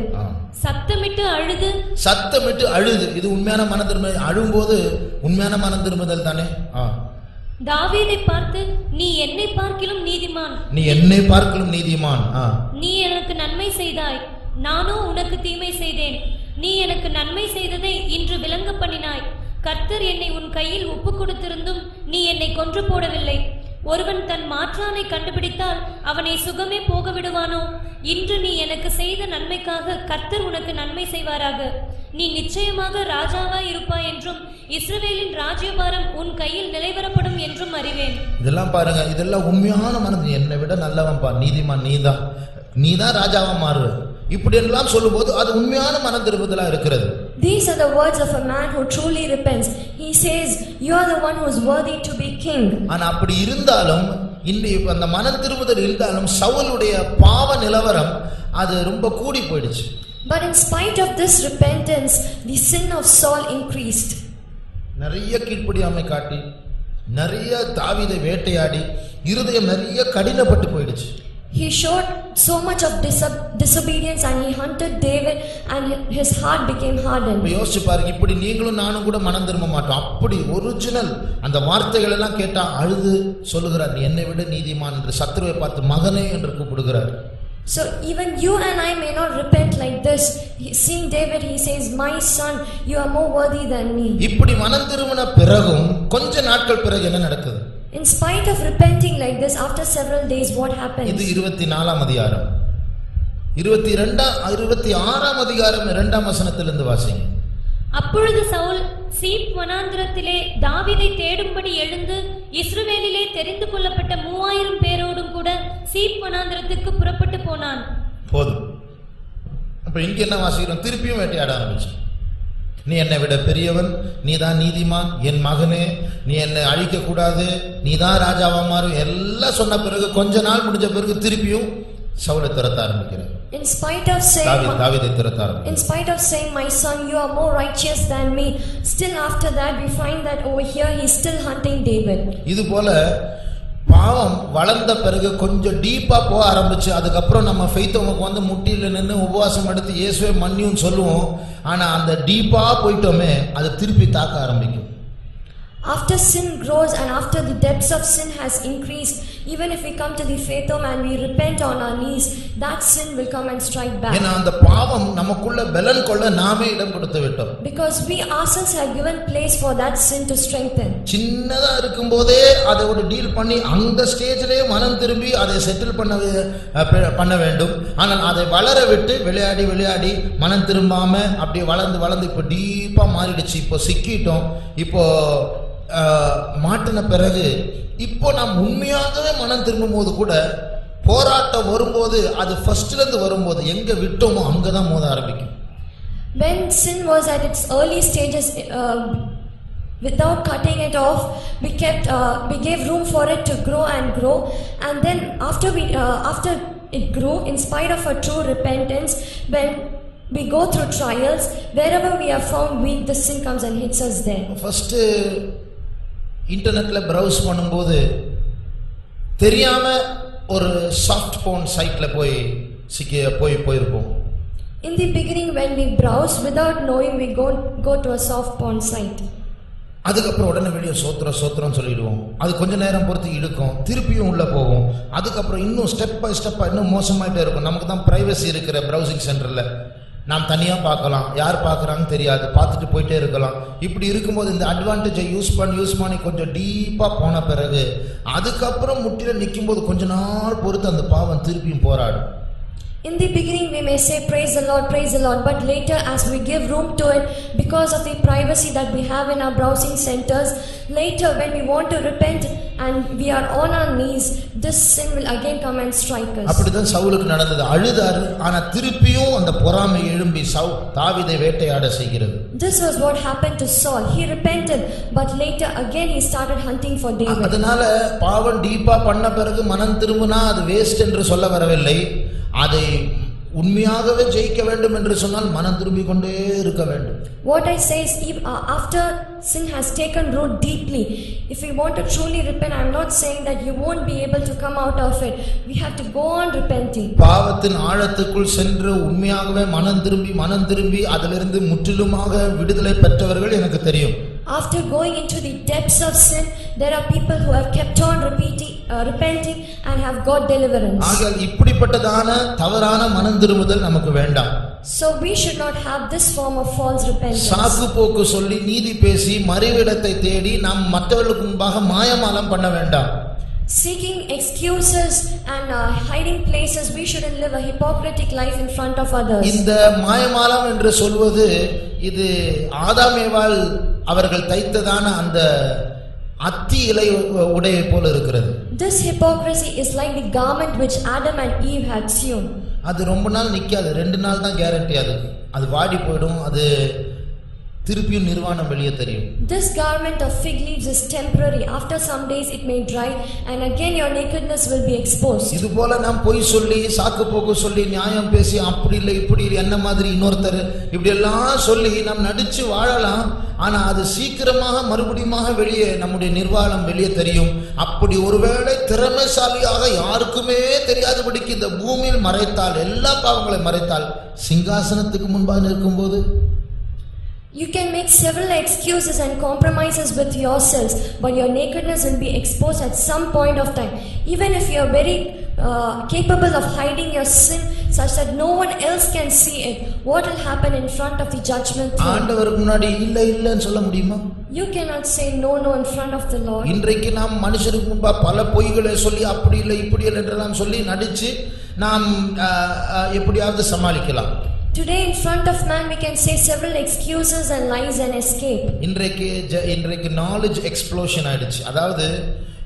சத்தமிட்டு அழுது இது உண்மையான மன திரும்புதல். அழும்போது உண்மையான மன திரும்புதல் தானே. தாவீதை பார்த்து, நீ என்னை பார்க்கிலும் நீதிமான், நீ எனக்கு நன்மை செய்தாய், நானோ உனக்கு தீமை செய்தேன். நீ எனக்கு நன்மை செய்ததை இன்று விளங்க பண்ணினாய். கர்த்தர் என்னை உன் கையில் ஒப்பு கொடுத்திருந்தும் நீ என்னை கொன்று போடவில்லை. ஒருவன் தன் மாற்றானை கண்டுபிடித்தால் அவனை சுகமே போக விடுவானோ? இன்று நீ எனக்கு செய்த நன்மைக்காக கர்த்தர் உனக்கு நன்மை செய்வாராக. நீ நிச்சயமாக ராஜாவாய் இருப்பாய் என்றும் இஸ்ரவேலின் ராஜ்யபாரம் உன் கையில் நிலைவரப்படும் என்றும் அறிவேன். இதெல்லாம் பாருங்க, இதெல்லாம் உண்மையான மனது. என்னை விட நல்லவன் பா, நீதிமான் நீதான் ராஜாவா மாறு, இப்படி எல்லாம் சொல்லும்போது அது உண்மையான மன திரும்புதலா இருக்கிறது. These are the words of a man who truly repents. He says, you are the one who is worthy to be king. ஆனா அப்படி இருந்தாலும் அந்த மன திரும்புதல் இருந்தாலும் சவுலுடைய பாவ நிலவரம் அது ரொம்ப கூடி போயிடுச்சு. But in spite of this repentance, the sin of Saul increased. நிறைய கீழ்ப்படியாமை காட்டி, நிறைய தாவீதை வேட்டையாடி, இருதயம் நிறைய கடினப்பட்டு போயிடுச்சு. He showed so much of disobedience and he hunted David and his heart became hardened. யோசிச்சு பாருங்க, இப்படி நீங்களும் நானும் கூட மனம் திரும்ப மாட்டோம். அப்படி ஒரிஜினல் அந்த வார்த்தைகள் எல்லாம் கேட்டா அழுது சொல்லுகிறார், நீ என்னை விட நீதிமான் என்று சத்ருவை பார்த்து மகனே என்று கூப்பிடுகிறார். So even you and I may not repent like this. Seeing David, he says, my son, you are more worthy than me. இப்படி மனம் திரும்பின பிறகும் கொஞ்ச நாட்கள் பிறகு என்ன நடக்குது? In spite of repenting like this, after several days, what happens? இது 24ஆம் அதிகாரம், 26ஆம் அதிகாரம் 2ஆம் வசனத்திலிருந்து வாசிங்க. அப்பொழுது சவுல் சீப் வனாந்திரத்திலே தாவீதை தேடும்படி எழுந்து இஸ்ரவேலிலே தெரிந்து கொள்ளப்பட்ட 3000 பேரோடும் கூட சீப் வனாந்திரத்துக்கு புறப்பட்டு போனான். போதும். அப்ப இங்க என்ன வாசிக்கிறோம்? திருப்பியும் வேட்டையாட ஆரம்பிச்சு. நீ என்னை விட பெரியவன், நீதான் நீதிமான், என் மகனே, நீ என்னை அழிக்க கூடாது, நீதான் ராஜாவா மாறு எல்லாம் சொன்ன பிறகு கொஞ்ச நாள் முடிஞ்ச பிறகு திருப்பியும் சவுலை துரத்த ஆரம்பிக்கிறார். In spite of saying, தாவீதை துரத்த ஆரம்பிக்கிறார். In spite of saying, my son, you are more righteous than me, still after that we find that over here he is still hunting David. இது போல பாவம் வளர்ந்த பிறகு கொஞ்சம் டீப்பா போக ஆரம்பிச்சு, அதுக்கப்புறம் நம்ம ஃபெய்த் நமக்கு வந்து முட்டியில நின்று உபவாசம் எடுத்து இயேசுவே மன்னியும் சொல்லுவோம். ஆனா அந்த டீப்பா போயிட்டோமே, அது திருப்பி தாக்க ஆரம்பிக்கும். After sin grows and after the depths of sin has increased, even if we come to the faith home and we repent on our knees, that sin will come and strike back. ஏன்னா அந்த பாவம் நமக்குள்ள பலன் கொள்ள நாமே இடம் கொடுத்து விட்டோம். Because we ourselves have given place for that sin to strengthen. சின்னதா இருக்கும்போதே அதை ஒரு டீல் பண்ணி அந்த ஸ்டேஜ்லயே மனம் திரும்பி அதை செட்டில் பண்ண வேண்டும். ஆனால் அதை வளர விட்டு விளையாடி மனம் திரும்பாம அப்படியே வளர்ந்து இப்போ டீப்பா மாறிடுச்சு. இப்போ சிக்கிட்டோம். இப்போ மாட்டின பிறகு இப்போ நாம் உண்மையாகவே மனம் திரும்பும் போது கூட போராட்டம் வரும்போது அது ஃபர்ஸ்ட்ல இருந்து வரும்போது எங்க விட்டோமோ அங்கதான் மோத ஆரம்பிக்கும். When sin was at its early stages, without cutting it off, we gave room for it to grow, and then after it grew, in spite of a true repentance, when we go through trials, wherever we are found weak, the sin comes and hits us there. First இன்டர்நெட்ல browse பண்ணும்போது தெரியாம ஒரு soft phone சைட்ல போயிருப்போம். In the beginning, when we browse, without knowing, we go to a soft porn site. அதுக்கப்புறம் உடனே வெளியே சோத்திரம் சொல்லிடுவோம். அது கொஞ்ச நேரம் பொறுத்து இழுக்கும், திருப்பியும் உள்ள போவோம். அதுக்கப்புறம் இன்னும் ஸ்டெப் பை ஸ்டெப்பா இன்னும் மோசமாயிட்டே இருக்கும். நமக்கு தான் பிரைவசி இருக்கிற பிரவுசிங் சென்டர்ல நாம் தனியா பார்க்கலாம், யார் பார்க்கறாங்கன்னு தெரியாது, பார்த்துட்டு போயிட்டே இருக்கலாம். இப்படி இருக்கும்போது இந்த அட்வான்டேஜை யூஸ் பண்ணி கொஞ்சம் டீப்பா போன பிறகு அதுக்கப்புறம் முட்டில நிற்கும் போது கொஞ்ச நாள் பொறுத்து அந்த பாவம் திருப்பியும் போராடும். In the beginning we may say praise the Lord, but later as we give room to it, because of the privacy that we have in our browsing centers, later when we want to repent and we are on our knees, this sin will again come and strike us. அப்படிதான் சவுலுக்கு நடந்தது. அழுதாரு, ஆனா திருப்பியும் அந்த பொறாமை எழும்பி தாவீதை வேட்டையாட செய்கிறது. This was what happened to Saul. He repented, but later again he started hunting for David. அதனால பாவம் டீப்பா பண்ண பிறகு மனம் திரும்பினா அது வேஸ்ட் என்று சொல்ல வரவில்லை. அதை உண்மையாகவே ஜெயிக்க வேண்டும் என்று சொன்னால் மனம் திரும்பிக் கொண்டே இருக்க வேண்டும். What I say is, after sin has taken root deeply, if we want to truly repent, I am not saying that you won't be able to come out of it. We have to go on repenting. பாவத்தின் ஆழத்துக்குள் சென்று உண்மையாகவே மனம் திரும்பி அதிலிருந்து முற்றிலுமாக விடுதலை பெற்றவர்கள் எனக்கு தெரியும். After going into the depths of sin, there are people who have kept on repenting and have got deliverance. ஆகையால் இப்படிப்பட்டதான தவறான மனம் திரும்புதல் நமக்கு வேண்டாம். So we should not have this form of false repentance. சாக்கு போக்கு சொல்லி நீதி பேசி மறைவிடத்தை தேடி நாம் மற்றவர்களுக்கு முன்பாக மாயமாலம் பண்ண வேண்டாம். Seeking excuses and hiding places, we shouldn't live a hypocritic life in front of others. இந்த மாயமாலம் என்று சொல்வது இது ஆதாம் ஏவாள் அவர்கள் தைத்ததான அந்த அத்தி இலை உடையை போல இருக்கிறது. This hypocrisy is like the garment which Adam and Eve had sewn. அது ரொம்ப நாள் நிக்காது, 2 நாள் தான் கேரண்டி. அது வாடி போயிடும், அது திருப்பியும் நிர்வாணம் வெளியே தெரியும். This garment of fig leaves is temporary. After some days it may dry and again your nakedness will be exposed. இது போல நாம் பொய் சொல்லி சாக்கு போக்கு சொல்லி நியாயம் பேசி அப்படி இல்லை இப்படி இல்லை என்ன மாதிரி இன்னொருத்தர் இப்படி எல்லாம் சொல்லி நாம் நடிச்சு வாழலாம். ஆனா அது சீக்கிரமாக மறுபடியும் வெளியே நம்முடைய நிர்வாணம் வெளியே தெரியும். அப்படி ஒருவேளை திறமைசாலியாக யாருக்குமே தெரியாதபடிக்கு இந்த பூமியில் மறைத்தால், எல்லா பாவங்களை மறைத்தால், சிங்காசனத்துக்கு முன்பாக நிற்கும்போது you can make several excuses and compromises with yourselves, but your nakedness will be exposed at some point of time. Even if you are very capable of hiding your sin such that no one else can see it, what will happen in front of the judgment throne? ஆண்டவருக்கு முன்னாடி இல்லன்னு சொல்ல முடியுமா? You cannot say no in front of the Lord. இன்றைக்கு நாம் மனுஷருக்கு முன்பா பல பொய்களை சொல்லி அப்படி இல்லை இப்படி இல்லை என்றெல்லாம் சொல்லி நடிச்சு நாம் எப்படியாவது சமாளிக்கலாம். Today in front of man we can say several excuses and lies and escape. இன்றைக்கு knowledge explosion ஆயிடுச்சு. அதாவது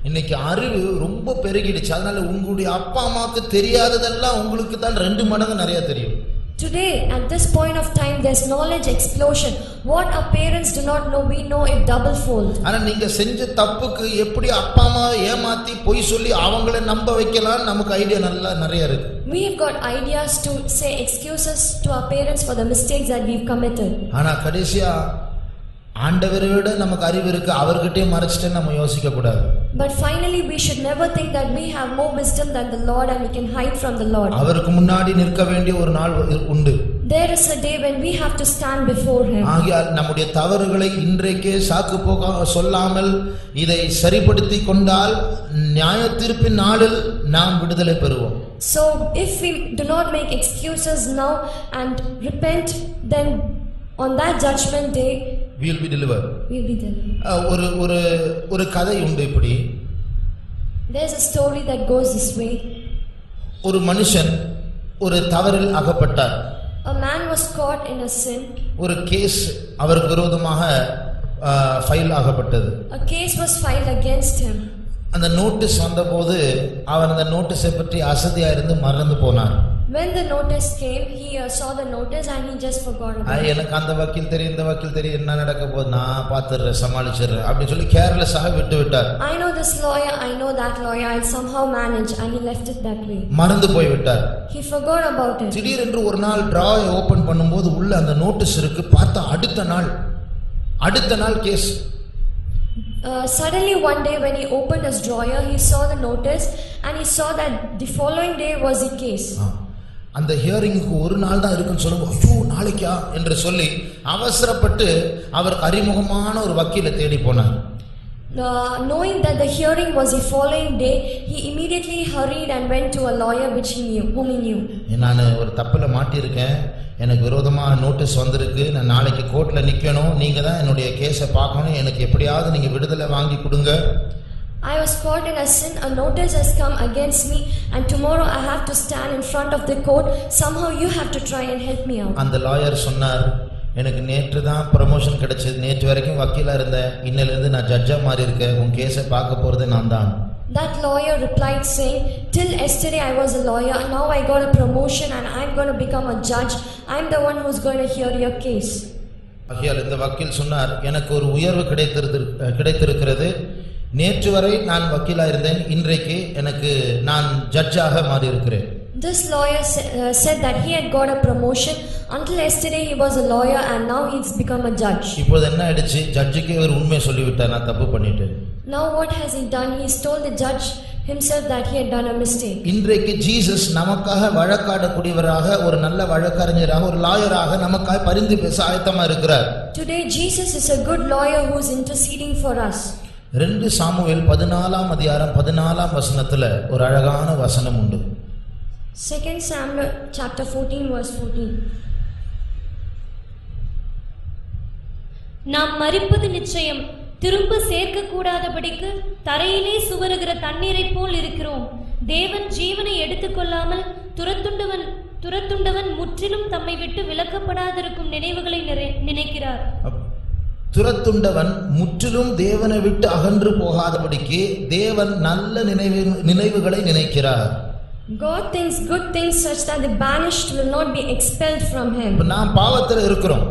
இன்னைக்கு அறிவு ரொம்ப பெருகிடுச்சு. அதனால உங்களுடைய அப்பா அம்மாக்கு தெரியாததெல்லாம் உங்களுக்கு தான் 2 மடங்கு நிறைய தெரியும். Today at this point of time there's knowledge explosion. What our parents do not know, we know it double fold. ஆனா நீங்க செஞ்ச தப்புக்கு எப்படி அப்பா அம்மா ஏமாத்தி பொய் சொல்லி அவங்கள நம்ப வைக்கலாம் நமக்கு ஐடியா நிறைய இருக்கு. We have got ideas to say excuses to our parents for the mistakes that we've committed. ஆனா கடைசியா ஆண்டவரை விட நமக்கு அறிவு இருக்கு, அவர்கிட்டயே மறைச்சிட்டு நம்ம யோசிக்க கூடாது. But finally we should never think that we have more wisdom than the Lord and we can hide from the Lord. அவருக்கு முன்னாடி நிற்க வேண்டிய ஒரு நாள் உண்டு. There is a day when we have to stand before him. ஆகையால் நம்முடைய தவறுகளை இன்றைக்கே சாக்கு போக சொல்லாமல் இதை சரிப்படுத்தி கொண்டால் நியாயத்தீர்ப்பின் நாளில் நாம் விடுதலை பெறுவோம். So if we do not make excuses now and repent, then on that judgment day we will be delivered. we'll be delivered. ஒரு கதை உண்டு. இப்படி there's a story that goes this way. ஒரு மனுஷன் ஒரு தவறில் அகப்பட்டார். A man was caught in a sin. ஒரு கேஸ் அவருக்கு விரோதமாக ஃபைல் ஆகப்பட்டது. A case was filed against him. அந்த நோட்டீஸ் வந்தபோது அவன் அந்த நோட்டீஸை பற்றி அசதியா இருந்து மறந்து போனான். When the notice came, he saw the notice and he just forgot about it. எனக்கு அந்த வக்கீல் தெரியும், இந்த வக்கீல் தெரியும், என்ன நடக்க போகுது நான் பார்த்துடுறேன் சமாளிச்சிடுறேன் அப்படின்னு சொல்லி கேர்லெஸ்ஸாக விட்டு விட்டார். I know this lawyer, I know that lawyer, I'll somehow manage, and he left it that way. மறந்து போய் விட்டார். He forgot about it. திடீரென்று ஒரு நாள் டிராவை ஓபன் பண்ணும்போது உள்ள அந்த நோட்டீஸ் இருக்கு. பார்த்தா அடுத்த நாள் case. Suddenly one day when he opened his drawer, he saw the notice and he saw that the following day was the case. அந்த ஹியரிங்க்கு ஒரு நாள் தான் இருக்குன்னு சொல்லும்போது ஐயோ நாளைக்கா என்று சொல்லி அவசரப்பட்டு அவர் அறிமுகமான ஒரு வக்கீலை தேடி போனார். Knowing that the hearing was the following day, he immediately hurried and went to a lawyer whom he knew. நான் ஒரு தப்புல மாட்டியிருக்கேன், எனக்கு விரோதமா நோட்டீஸ் வந்திருக்கு, நான் நாளைக்கு கோர்ட்ல நிக்கணும், நீங்க தான் என்னுடைய கேஸை பார்க்கணும், எனக்கு எப்படியாவது நீங்க விடுதலை வாங்கி கொடுங்க. I was caught in a sin, a notice has come against me and tomorrow I have to stand in front of the court, somehow you have to try and help me out. அந்த lawyer சொன்னார், எனக்கு நேற்று தான் promotion கிடைச்சது, நேற்று வரைக்கும் வக்கீலா இருந்தேன், இன்னிலிருந்து நான் ஜட்ஜா மாறி இருக்கேன், உன் கேஸை பார்க்க போறது நான் தான். That lawyer replied saying, till yesterday I was a lawyer, now I got a promotion and I'm going to become a judge, I'm the one who's going to hear your case. ஆகையால் இந்த வக்கீல் சொன்னார், எனக்கு ஒரு உயர்வு கிடைத்திருக்கிறது. நேற்று வரை நான் வக்கீலா இருந்தேன், இன்றைக்கு நான் ஜட்ஜாக மாறி இருக்கிறேன். This lawyer said that he had got a promotion. Until yesterday he was a lawyer and now he's become a judge. இப்போது என்ன ஆயிடுச்சு, ஜட்ஜுக்கே ஒரு உண்மை சொல்லிவிட்டார், நான் தப்பு பண்ணிட்டேன். Now what has he done? He's told the judge himself that he had done a mistake. இன்றைக்கு ஜீசஸ் நமக்காக வழக்காடக்கூடியவராக, ஒரு நல்ல வழக்கறிஞராக, ஒரு லாயராக நமக்காக பரிந்து பேச ஆயத்தமா இருக்கிறார். Today Jesus is a good lawyer who is interceding for us. 2 Samuel 14ஆம் அதிகாரம் 14ஆம் வசனத்துல ஒரு அழகான வசனம் உண்டு. 2 Samuel chapter 14 verse 14. நாம் மரிப்பது நிச்சயம், திரும்ப சேர்க்க கூடாதபடிக்கு தரையிலே சுவருகிற தண்ணீரைப் போல் இருக்கிறோம். தேவன் ஜீவனை எடுத்துக்கொள்ளாமல் துரத்துண்டவன் முற்றிலும் தம்மை விட்டு விலக்கப்படாதிருக்கும் நினைவுகளை நினைக்கிறார். துரத்துண்டவன் முற்றிலும் தேவனை விட்டு அகன்று போகாதபடிக்கு தேவன் நல்ல நினைவுகளை நினைக்கிறார். God thinks good things such that the banished will not be expelled from him. நாம் பாவத்தில் இருக்கிறோம்.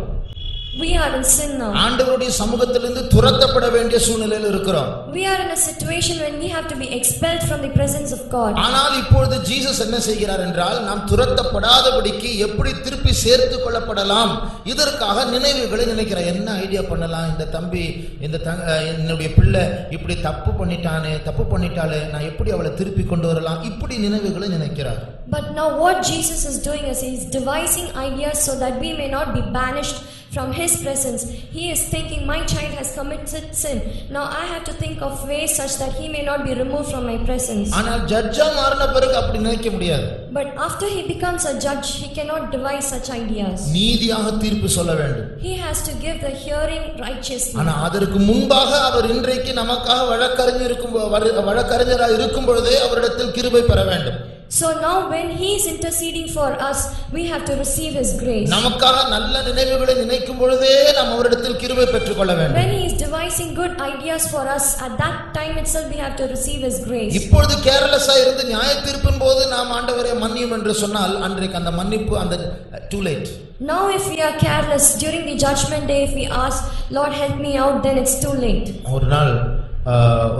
We are in sin now. ஆண்டவருடைய சமூகத்திலிருந்து துரத்தப்பட வேண்டிய சூழ்நிலையில் இருக்கிறோம். We are in a situation when we have to be expelled from the presence of God. ஆனால் இப்பொழுது ஜீசஸ் என்ன செய்கிறார் என்றால், நாம் துரத்தப்படாதபடிக்கு எப்படி திருப்பி சேர்த்து கொள்ளப்படலாம், இதற்காக நினைவுகளை நினைக்கிறார். என்ன ஐடியா பண்ணலாம், இந்த தம்பி என்னுடைய பிள்ளை இப்படி தப்பு பண்ணிட்டாலே நான் எப்படி அவளை திருப்பி கொண்டு வரலாம், இப்படி நினைவுகளை நினைக்கிறார். But now what Jesus is doing is he is devising ideas so that we may not be banished from his presence. He is thinking, my child has committed sin, now I have to think of ways such that he may not be removed from my presence. ஆனால் ஜட்ஜா மாறின பிறகு அப்படி நினைக்க முடியாது. But after he becomes a judge, he cannot devise such ideas. நீதியாக தீர்ப்பு சொல்ல வேண்டும். He has to give the hearing righteously. ஆனா அதற்கு முன்பாக அவர் இன்றைக்கு நமக்காக வழக்கறிஞராக இருக்கும் பொழுதே அவரிடத்தில் கிருபை பெற வேண்டும். So now when he is interceding for us, we have to receive his grace. நமக்காக நல்ல நினைவுகளை நினைக்கும் பொழுதே நாம் அவரிடத்தில் கிருபை பெற்றுக்கொள்ள வேண்டும். When he is devising good ideas for us, at that time itself we have to receive his grace. இப்பொழுது கேர்லெஸ்ஸா இருந்து நியாய தீர்ப்பின் போது நாம் ஆண்டவரே மன்னியும் என்று சொன்னால், அன்றைக்கு அந்த மன்னிப்பு too late. Now if we are careless during the judgment day, if we ask Lord help me out, then it's too late. ஒரு நாள்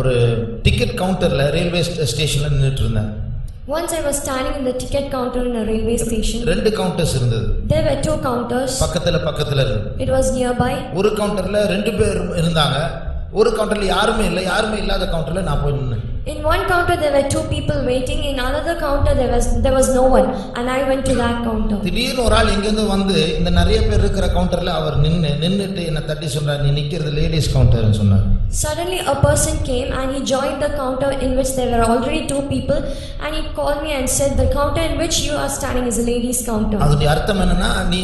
ஒரு டிக்கெட் கவுண்டர்ல ரயில்வே ஸ்டேஷன்ல நின்னுட்டு இருந்தேன். Once I was standing in the ticket counter in a railway station. 2 counters இருந்தது. There were 2 counters. பக்கத்துல இருந்தது. It was nearby. ஒரு கவுண்டர்ல 2 பேர் இருந்தாங்க. ஒரு கவுண்டர்ல யாருமே இல்லாத கவுண்டர்ல நான் போய் நின்னேன். In one counter there were 2 people waiting, in another counter there was no one, and I went to that counter. திடீர்னு ஒரு ஆள் எங்க இருந்து வந்து இந்த நிறைய பேர் இருக்கிற கவுண்டர்ல அவர் நின்னுட்டு என்ன தட்டி சொன்னார், நீ நிக்கிறது லேடிஸ் கவுண்டர்னு சொன்னார். Suddenly a person came and he joined the counter in which there were already 2 people, and he called me and said, the counter in which you are standing is a ladies counter. அதோட அர்த்தம் என்னன்னா, நீ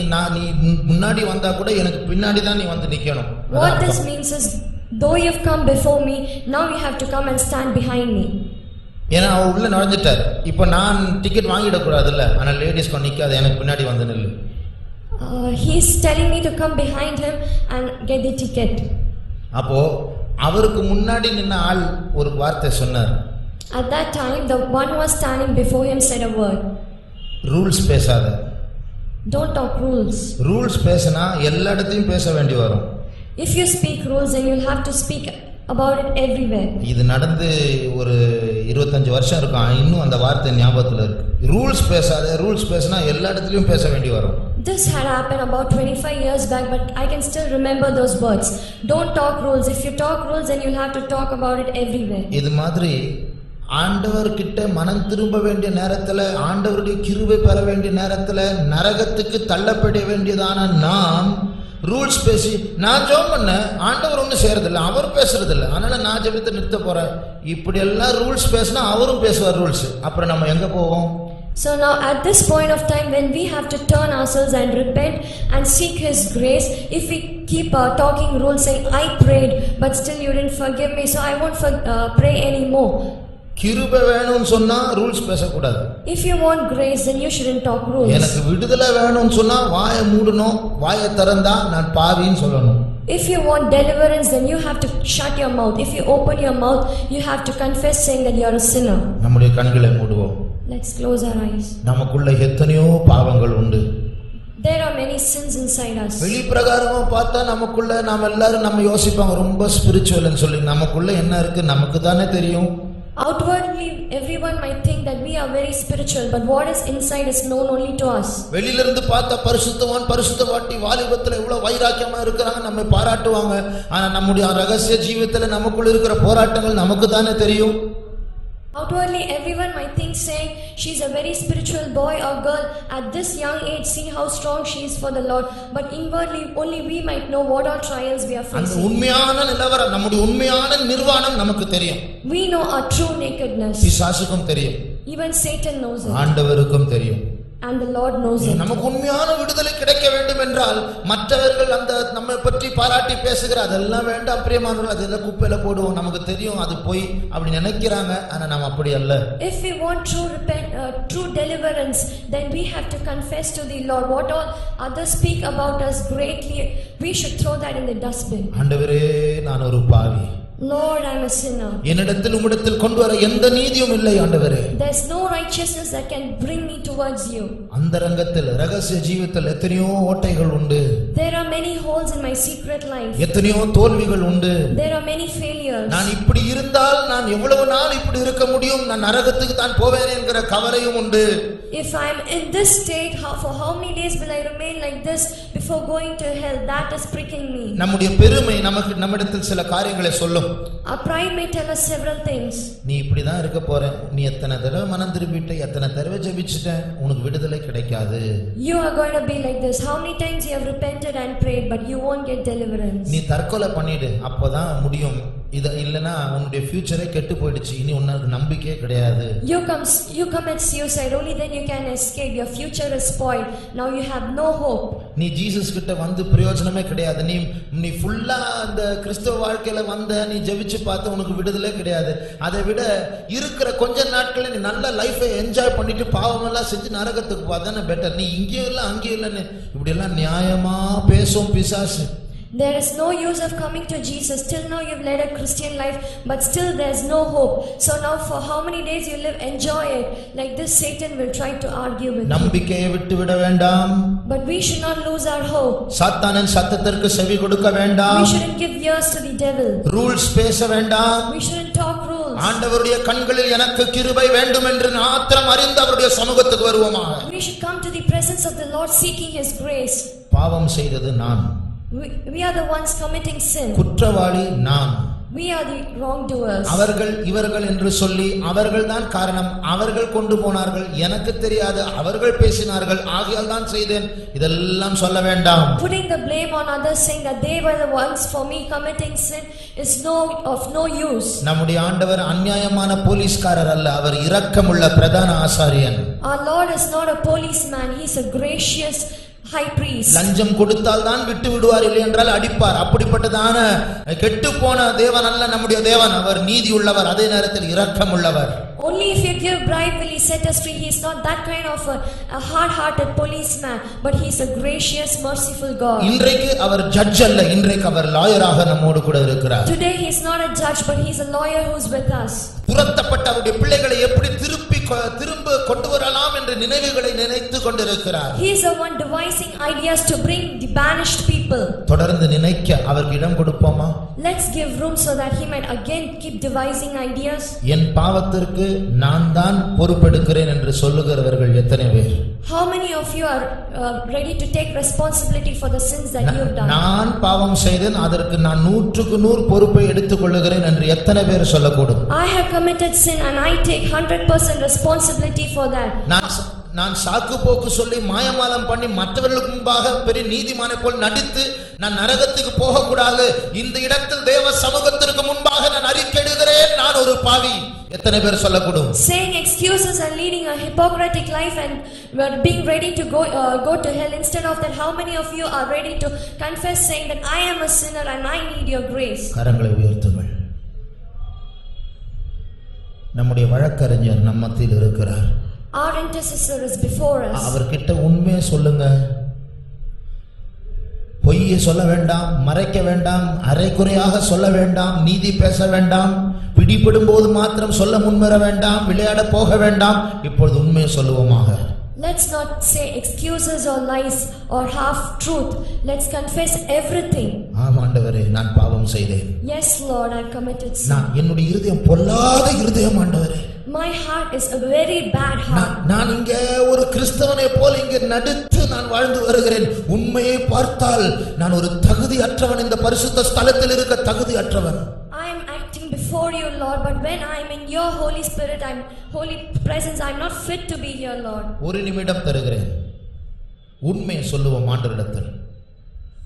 முன்னாடி வந்தா கூட எனக்கு பின்னாடி தான் நீ வந்து நிக்கணும். What this means is, though you have come before me, now you have to come and stand behind me. ஏன்னா அவர் உள்ள நுழைஞ்சிட்டார். இப்போ நான் டிக்கெட் வாங்கிட கூடாதுல்ல, ஆனா லேடிஸ் கொண்டு நிக்காத, எனக்கு பின்னாடி வந்து நில்லு. He is telling me to come behind him and get the ticket. அப்போ அவருக்கு முன்னாடி நின்ன ஆள் ஒரு வார்த்தை சொன்னார். At that time the one who was standing before him said a word. Rules பேசாத. Don't talk rules. ரூல்ஸ் பேசினா எல்லா இடத்தையும் பேச வேண்டி வரும். If you speak rules, then you'll have to speak about it everywhere. இது நடந்து ஒரு 25 வருஷம் இருக்கும், இன்னும் அந்த வார்த்தை ஞாபகத்துல இருக்கு. ரூல்ஸ் பேசினா எல்லா இடத்துலயும் பேச வேண்டி வரும். This had happened about 25 years back, but I can still remember those words. Don't talk rules. If you talk rules, then you'll have to talk about it everywhere. இது மாதிரி ஆண்டவர் கிட்ட மனம் திரும்ப வேண்டிய நேரத்துல, ஆண்டவருடைய கிருபை பெற வேண்டிய நேரத்துல நரகத்துக்கு தள்ளப்பட வேண்டியதான நாம் ரூல்ஸ் பேசி, நான் ஜெபம் பண்ண ஆண்டவர் ஒன்றும் செய்யறதில்ல, அவர் பேசுறதில்ல, அதனால நான் ஜெபத்தை நிறுத்த போறேன், இப்படி எல்லாம் ரூல்ஸ் பேசினா அவரும் பேசுவார் ரூல்ஸ். அப்புறம் நம்ம எங்க போவோம்? So now at this point of time when we have to turn ourselves and repent and seek his grace, if we keep talking rules saying I prayed but still you didn't forgive me, so I won't pray anymore. கிருபை வேணும்னு சொன்னா rules பேசக்கூடாது. If you want grace, then you shouldn't talk rules. எனக்கு விடுதலை வேணும்னு சொன்னா வாயை மூடணும், வாயை திறந்தா நான் பாவின்னு சொல்லணும். If you want deliverance, then you have to shut your mouth. If you open your mouth, you have to confess saying that you are a sinner. நம்முடைய கண்களை மூடுவோம். Let's close our eyes. நமக்குள்ள எத்தனையோ பாவங்கள் உண்டு. There are many sins inside us. வெளிப்பிரகாரமா பார்த்தா நமக்குள்ள நாம எல்லாரும் நம்ம யோசிப்பாங்க ரொம்ப ஸ்பிரிச்சுவல்னு சொல்லி. நமக்குள்ள என்ன இருக்கு நமக்கு தானே தெரியும். Outwardly, everyone might think that we are very spiritual, but what is inside is known only to us. வெளியிலிருந்து பார்த்தா பரிசுத்தவான் பரிசுத்தவாட்டி வாலிபத்துல எவ்வளவு வைராக்கியமா இருக்கிறாங்க, நம்மை பாராட்டுவாங்க. ஆனா நம்முடைய ரகசிய ஜீவிதத்துல நமக்குள்ள இருக்கிற போராட்டங்கள் நமக்கு தானே தெரியும். Outwardly, everyone might think saying she's a very spiritual boy or girl at this young age, see how strong she is for the Lord. But inwardly, only we might know what our trials we are அந்த facing. உண்மையான நிலவரம் நம்முடைய உண்மையான நிர்வாணம் நமக்கு தெரியும். We know our true nakedness. பிசாசுக்கும் தெரியும். Even Satan knows it. ஆண்டவருக்கும் தெரியும். And the Lord knows it. நமக்கு உண்மையான விடுதலை கிடைக்க வேண்டும் என்றால் மற்றவர்கள் அந்த நம்மை பற்றி பாராட்டி பேசுகிற அதெல்லாம் வேண்டாம் பிரியமானவர்களே, அதெல்லாம் குப்பையில போடுவோம். நமக்கு தெரியும் அது போய் அப்படி நினைக்கிறாங்க. ஆனா நாம் அப்படி அல்ல. If we want true deliverance, then we have to confess to the Lord what all others speak about us greatly. We should throw that in the dustbin. ஆண்டவரே நான் ஒரு பாவி, Lord, I am a sinner. என்னிடத்தில் உம்மிடத்தில் கொண்டு வர எந்த நீதியும் இல்லை ஆண்டவரே. There is no righteousness that can bring me towards you. அந்தரங்கத்தில் ரகசிய ஜீவிதத்தில் எத்தனையோ ஓட்டைகள் உண்டு. There are many holes in my secret life. எத்தனையோ தோல்விகள் உண்டு. There are many failures. நான் இப்படி இருந்தால் நான் எவ்வளவு நாள் இப்படி இருக்க முடியும், நான் நரகத்துக்கு தான் போவேன் என்கிற கவலையும் உண்டு. If I am in this state, for how many days will I remain like this before going to hell? That is pricking me. நம்முடைய பெருமை நம்மிடத்தில் சில காரியங்களை சொல்லும். Our pride may tell us several things. நீ இப்படி தான் இருக்க போற, நீ எத்தனை தடவை மனம் திரும்பிட்ட, எத்தனை தடவை ஜெபிச்சிட்ட, உனக்கு விடுதலை கிடைக்காது. You are going to be like this. How many times you have repented and prayed, but you won't get deliverance. நீ தற்கொலை பண்ணிடு, அப்பதான் முடியும். இது இல்லனா உன்னுடைய ஃபியூச்சரே கெட்டு போயிடுச்சு, இனி உனக்கு நம்பிக்கையே கிடையாது. You commit suicide, only then you can escape. Your future is spoiled. Now you have no hope. நீ ஜீசஸ் கிட்ட வந்து பிரயோஜனமே கிடையாது. நீ ஃபுல்லா அந்த கிறிஸ்தவ வாழ்க்கையில வந்த, நீ ஜெபிச்சு பார்த்து உனக்கு விடுதலை கிடையாது. அதை விட இருக்கிற கொஞ்ச நாட்கள நீ நல்ல லைஃபை என்ஜாய் பண்ணிட்டு பாவமெல்லாம் செஞ்சு நரகத்துக்கு போறதானே பெட்டர். நீ இங்கேயும் இல்லை அங்கேயும் இல்லைன்னு இப்படி எல்லாம் நியாயமா பேசும் பிசாசு. There is no use of coming to Jesus. Till now you've led a Christian life, but still there's no hope. So now for how many days you live, enjoy it. Like this, Satan will try to argue with you. நம்பிக்கையை விட்டு விட வேண்டாம். But we should not lose our hope. சாத்தானின் சத்தத்திற்கு செவி கொடுக்க வேண்டாம். We shouldn't give ears to the devil. Rules பேச வேண்டாம். We shouldn't talk rules. ஆண்டவருடைய கண்களில் எனக்கு கிருபை வேண்டும் என்று மாத்திரம் அறிந்து அவருடைய சமூகத்துக்கு வருவோமாக. We should come to the presence of the Lord seeking His grace. பாவம் செய்தது நான். We are the ones committing sin. குற்றவாளி நான். We are the wrongdoers. அவர்கள் இவர்கள் என்று சொல்லி அவர்கள் தான் காரணம், அவர்கள் கொண்டு போனார்கள், எனக்கு தெரியாது, அவர்கள் பேசினார்கள், ஆகையால் தான் செய்தேன், இதெல்லாம் சொல்ல வேண்டாம். Putting the blame on others, saying that they were the ones for me committing sin is of no use. நம்முடைய ஆண்டவர் அநியாயமான போலீஸ்காரர் அல்ல, அவர் இரக்கமுள்ள பிரதான ஆசாரியன். Our Lord is not a policeman, he is a gracious high priest. லஞ்சம் கொடுத்தால் தான் விட்டு விடுவார், இல்லை என்றால் அடிப்பார். அப்படிப்பட்டதான கெட்டு போன தேவன் அல்ல நம்முடைய தேவன். அவர் நீதி உள்ளவர், அதே நேரத்தில் இரக்கம் உள்ளவர். Only if you give bribe will he set us free. He is not that kind of a hard-hearted policeman, but he is a gracious, merciful God. இன்றைக்கு அவர் ஜட்ஜ் அல்ல, இன்றைக்கு அவர் லாயராக நம்மோடு கூட இருக்கிறார். Today he is not a judge, but he is a lawyer who is with us. துரத்தப்பட்ட அவருடைய பிள்ளைகளை எப்படி திரும்ப கொண்டு வரலாம் என்ற நினைவுகளை நினைத்து கொண்டிருக்கிறார். He is the one devising ideas to bring the banished people. தொடர்ந்து நினைக்க அவருக்கு இடம் கொடுப்போமா? Let's give room so that he might again keep devising ideas. என் பாவத்திற்கு நான் தான் பொறுப்பெடுக்கிறேன் என்று சொல்லுகிறவர்கள் எத்தனை பேர்? How many of you are ready to take responsibility for the sins that you have done? நான் பாவம் செய்தேன், அதற்கு நான் 100% பொறுப்பை எடுத்துக் கொள்ளுகிறேன் என்று எத்தனை பேர் சொல்லக்கூடும்? I have committed sin and I take 100% responsibility for that. நான் சாக்கு போக்கு சொல்லி மாயமாலம் பண்ணி மற்றவர்களுக்கு முன்பாக பெரிய நீதிமானை போல் நடித்து நான் நரகத்துக்கு போக கூடாது, இந்த இடத்தில் தேவ சமூகத்திற்கு முன்பாக நான் அறிக்கையிடுகிறேன், நான் ஒரு பாவி, எத்தனை பேர் சொல்லக்கூடும்? Saying excuses and leading a hypocritic life and being ready to go to hell. Instead of that, how many of you are ready to confess, saying that I am a sinner and I need your grace? கரங்களை உயர்த்துங்கள். நம்முடைய வழக்கறிஞர் நம்ம மத்தியில் இருக்கிறார். Our intercessor is before us. அவர்கிட்ட உண்மையை சொல்லுங்க. பொய்யை சொல்ல வேண்டாம், மறைக்க வேண்டாம், அரைக்குறையாக சொல்ல வேண்டாம், நீதி பேச வேண்டாம், பிடிபடும் போது மாத்திரம் சொல்ல முன்வர வேண்டாம், விளையாட போக வேண்டாம். இப்பொழுது உண்மையை சொல்லுவோமாக. Let's not say excuses or lies or half truth. Let's confess everything. ஆண்டவரே நான் பாவம் செய்தேன். Yes Lord, I've committed sin. நான் என்னுடைய இருதயம் பொல்லாத இருதயம் ஆண்டவரே. My heart is a very bad heart. நான் இங்கே ஒரு கிறிஸ்தவனை போல இங்கே நடித்து நான் வாழ்ந்து வருகிறேன். உண்மையை பார்த்தால் நான் ஒரு தகுதி அற்றவன், இந்த பரிசுத்த ஸ்தலத்தில் இருக்க தகுதி அற்றவன். I am acting before you Lord, but when I am in your Holy Spirit, I'm holy presence, I'm not fit to be here Lord. ஒரு நிமிடம் தருகிறேன். உண்மையை சொல்லுவோம் ஆண்டவரிடத்தில்.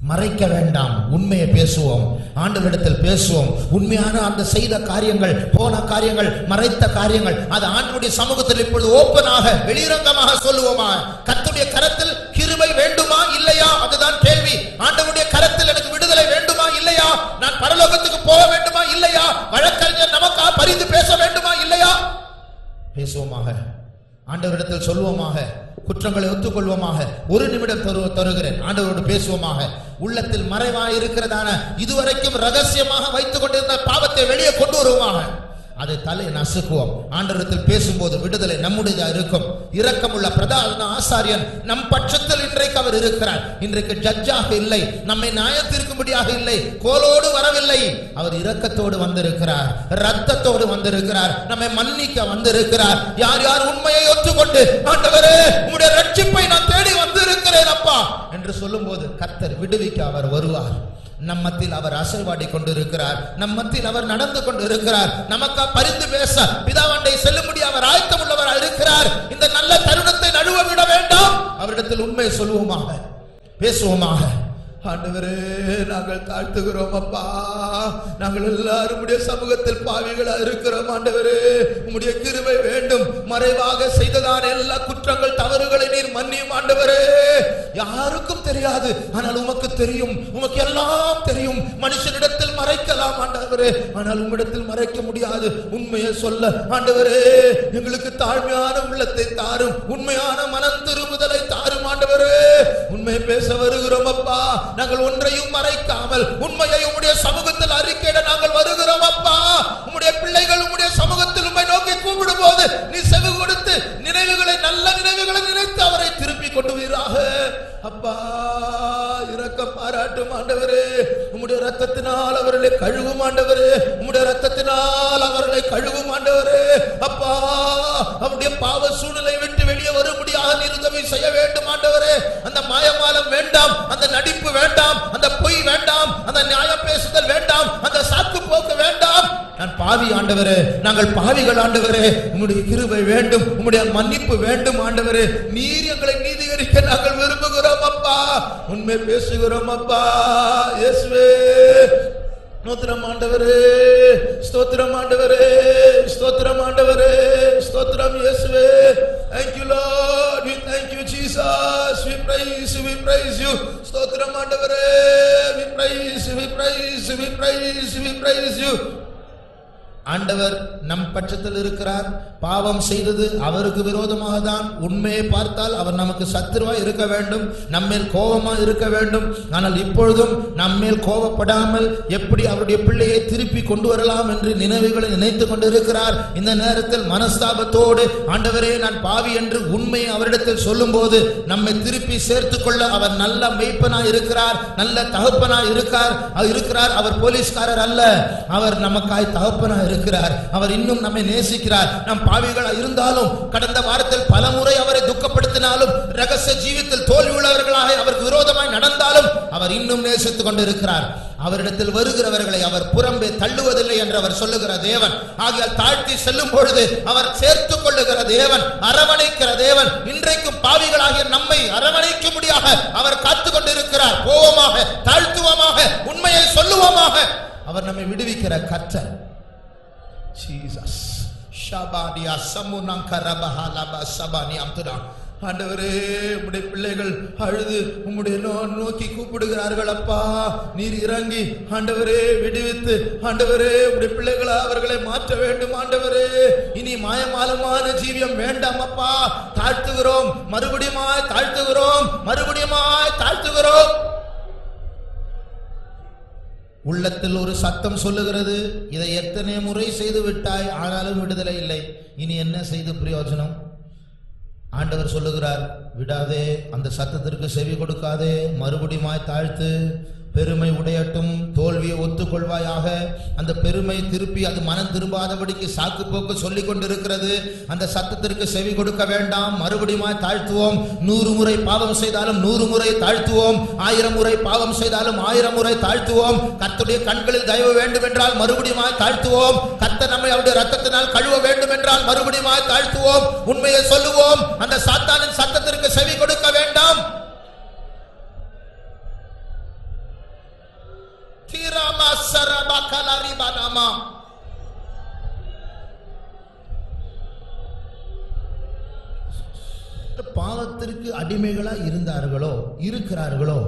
மறைக்க வேண்டாம், உண்மையை பேசுவோம், ஆண்டவரிடத்தில் பேசுவோம். உண்மையான அந்த செய்த காரியங்கள், போன காரியங்கள், மறைத்த காரியங்கள், அது ஆண்டவருடைய சமூகத்தில் இப்பொழுது ஓப்பனாக வெளிரங்கமாக சொல்லுவோமா? கர்த்தருடைய கரத்தில் கிருபை வேண்டுமா இல்லையா? அதுதான் கேள்வி. ஆண்டவருடைய கரத்தில் எனக்கு விடுதலை வேண்டுமா இல்லையா? நான் பரலோகத்துக்கு போக வேண்டுமா இல்லையா? வழக்கறிஞர் நமக்காக பரிந்து பேச வேண்டுமா இல்லையா? பேசுவோமாக, ஆண்டவரிடத்தில் சொல்லுவோமாக, குற்றங்களை ஒத்துக்கொள்வோமாக. ஒரு நிமிடம் தருகிறேன், ஆண்டவரோடு பேசுவோமாக. உள்ளத்தில் மறைவாய் இருக்கிறதான இதுவரைக்கும் ரகசியமாக வைத்துக் கொண்டிருந்த பாவத்தை வெளியே கொண்டு வருவோமாக. அதை தலை நசுக்குவோம். ஆண்டவரிடத்தில் பேசும்போது விடுதலை நம்முடையதா இருக்கும். இரக்கமுள்ள பிரதான ஆசாரியன் நம் பட்சத்தில் இன்றைக்கு அவர் இருக்கிறார். இன்றைக்கு ஜட்ஜாக இல்லை, நம்மை நியாயத்தீர்க்கும்படியாக இல்லை, கோலோடு வரவில்லை. அவர் இரக்கத்தோடு வந்திருக்கிறார், இரத்தத்தோடு வந்திருக்கிறார், நம்மை மன்னிக்க வந்திருக்கிறார். யார் யார் உண்மையை ஒத்துக்கொண்டு ஆண்டவரே உம்முடைய ரட்சிப்பை நான் தேடி வந்திருக்கிறேன் அப்பா என்று சொல்லும்போது கர்த்தர் விடுவிக்க அவர் வருவார். நம்மத்தில் அவர் அசைவாடி கொண்டிருக்கிறார், நம்மத்தில் அவர் நடந்து கொண்டிருக்கிறார். நமக்கா பரிந்து பேச பிதாவண்டை செல்லும்படி அவர் ஆயத்தம் உள்ளவராக இருக்கிறார். இந்த நல்ல தருணத்தை நழுவ விட வேண்டாம். அவரிடத்தில் உண்மை சொல்லுவோமாக, பேசுவோமாக. ஆண்டவரே நாங்கள் தாழ்த்துகிறோம் அப்பா. நாங்கள் எல்லாரும் உம்முடைய சமூகத்தில் பாவிகளா இருக்கிறோம். ஆண்டவரே உம்முடைய கிருபை வேண்டும். மறைவாக செய்ததான எல்லா குற்றங்கள் தவறுகளை நீர் மன்னியும் ஆண்டவரே. யாருக்கும் தெரியாது, ஆனால் உமக்கு தெரியும், உமக்கு எல்லாம் தெரியும். மனுஷனிடத்தில் மறைக்கலாம் ஆண்டவரே, ஆனால் உம்மிடத்தில் மறைக்க முடியாது. உண்மையை சொல்ல ஆண்டவரே எங்களுக்கு தாழ்மையான உள்ளத்தை தாரும், உண்மையான மனம் திரும்புதலை தாரும் ஆண்டவரே. உண்மை பேச வருகிறோம் அப்பா. நாங்கள் ஒன்றையும் மறைக்காமல் உண்மையை உம்முடைய சமூகத்தில் அறிக்கையிட நாங்கள் வருகிறோம் அப்பா. உம்முடைய பிள்ளைகள் உம்முடைய சமூகத்தில் உம்மை நோக்கி கூப்பிடும் போது நீ செவி கொடுத்து நினைவுகளை, நல்ல நினைவுகளை நினைத்து அவரை திருப்பி கொண்டு வீராக அப்பா. இரக்கம் பாராட்டும் ஆண்டவரே. உம்முடைய இரத்தத்தினால் அவர்களை கழுவும் ஆண்டவரே, உம்முடைய இரத்தத்தினால் அவர்களை கழுவும் ஆண்டவரே அப்பா. அவருடைய பாவ சூழ்நிலை விட்டு வெளியே வரும்படியாக நீர் உதவி செய்ய வேண்டும் ஆண்டவரே. அந்த மாயமாலம் வேண்டாம், அந்த நடிப்பு வேண்டாம், அந்த பொய் வேண்டாம், அந்த நியாயம் பேசுதல் வேண்டாம், அந்த சாக்கு போக்கு வேண்டாம். நான் பாவி ஆண்டவரே, நாங்கள் பாவிகள் ஆண்டவரே. உம்முடைய கிருபை வேண்டும், உம்முடைய மன்னிப்பு வேண்டும் ஆண்டவரே. நீர் எங்களை நீதிகரிக்க நாங்கள் விரும்புகிறோம் அப்பா. உண்மை பேசுகிறோம் அப்பா. இயேசுவே ஸ்தோத்திரம் ஆண்டவரே, ஸ்தோத்திரம் ஆண்டவரே, ஸ்தோத்திரம் ஆண்டவரே, ஸ்தோத்திரம் இயேசுவே. Thank you Lord, we thank you Jesus, we praise you, we praise you. ஸ்தோத்திரம் ஆண்டவரே, we praise you, we praise you, we praise you, we praise you. ஆண்டவர் நம் பட்சத்தில் இருக்கிறார். பாவம் செய்தது அவருக்கு விரோதமாக தான். உண்மையை பார்த்தால் அவர் நமக்கு சத்துருவாய் இருக்க வேண்டும், நம்மேல் கோபமா இருக்க வேண்டும். ஆனால் இப்பொழுதும் நம்மேல் கோபப்படாமல் எப்படி அவருடைய பிள்ளையை திருப்பி கொண்டு வரலாம் என்று நினைவுகளை நினைத்து கொண்டிருக்கிறார். இந்த நேரத்தில் மனஸ்தாபத்தோடு ஆண்டவரே நான் பாவி என்று உண்மையை அவரிடத்தில் சொல்லும் போது நம்மை திருப்பி சேர்த்து கொள்ள அவர் நல்ல மெய்ப்பனாய் இருக்கிறார், நல்ல தகப்பனாய் இருக்கிறார். அவர் போலீஸ்காரர் அல்ல, அவர் நமக்காய் தகப்பனாய் இருக்கிறார். அவர் இன்னும் நம்மை நேசிக்கிறார். நாம் பாவிகளா இருந்தாலும், கடந்த வாரத்தில் பலமுறை அவரை துக்கப்படுத்தினாலும், ரகசிய ஜீவித்தில் தோல்வி உள்ளவர்களாக அவருக்கு விரோதமாய் நடந்தாலும் அவர் இன்னும் நேசித்துக் கொண்டிருக்கிறார். அவரிடத்தில் வருகிறவர்களை அவர் புறம்பே தள்ளுவதில்லை என்று அவர் சொல்லுகிற தேவன். ஆகையால் தாழ்த்தி செல்லும் பொழுது அவர் சேர்த்துக் கொள்ளுகிற தேவன், அரவணைக்கிற தேவன். இன்றைக்கும் பாவிகளாகிய நம்மை அரவணைக்கும்படியாக அவர் காத்துக் கொண்டிருக்கிறார். போவோமாக, தாழ்த்துவோமாக, உண்மையை சொல்லுவோமாக. அவர் நம்மை விடுவிக்கிற கர்த்தர். ஜீசஸ் ஷபாடியா சமுனங்கரபஹலப சபானி அம்துரா. ஆண்டவரே உம்முடைய பிள்ளைகள் அழுது உம்முடைய நோக்கி கூப்பிடுகிறார்கள் அப்பா. நீர் இறங்கி ஆண்டவரே விடுவித்து ஆண்டவரே உம்முடைய பிள்ளைகளை அவர்களை மாற்ற வேண்டும் ஆண்டவரே. இனி மாயமாலமான ஜீவியம் வேண்டாம் அப்பா. தாழ்த்துகிறோம், மறுபடியுமாய் தாழ்த்துகிறோம், மறுபடியுமாய் தாழ்த்துகிறோம். உள்ளத்தில் ஒரு சத்தம் சொல்லுகிறது, இதை எத்தனை முறை செய்து விட்டாய், ஆனாலும் விடுதலை இல்லை, இனி என்ன செய்து பிரயோஜனம்? ஆண்டவர் சொல்லுகிறார், விடாதே, அந்த சத்தத்திற்கு செவி கொடுக்காதே, மறுபடியுமாய் தாழ்த்து, பெருமை உடையட்டும், தோல்வியை ஒத்துக்கொள்வாயாக. அந்த பெருமை திருப்பி அது மனம் திரும்பாதபடிக்கு சாக்கு போக்கு சொல்லிக் கொண்டிருக்கிறது. அந்த சத்தத்திற்கு செவி கொடுக்க வேண்டாம், மறுபடியுமாய் தாழ்த்துவோம். 100 முறை பாவம் செய்தாலும் 100 முறை தாழ்த்துவோம். 1000 முறை பாவம் செய்தாலும் 1000 முறை தாழ்த்துவோம். கர்த்தருடைய கண்களில் தயவு வேண்டும் என்றால் மறுபடியுமாய் தாழ்த்துவோம். கர்த்தர் நம்மை அவருடைய ரத்தத்தினால் கழுவ வேண்டும் என்றால் மறுபடியுமாய் தாழ்த்துவோம். உண்மையை சொல்லுவோம். அந்த சாத்தானின் சத்தத்திற்கு செவி கொடுக்க வேண்டாம். பாவத்திற்கு அடிமைகளா இருந்தார்களோ இருக்கிறார்களோ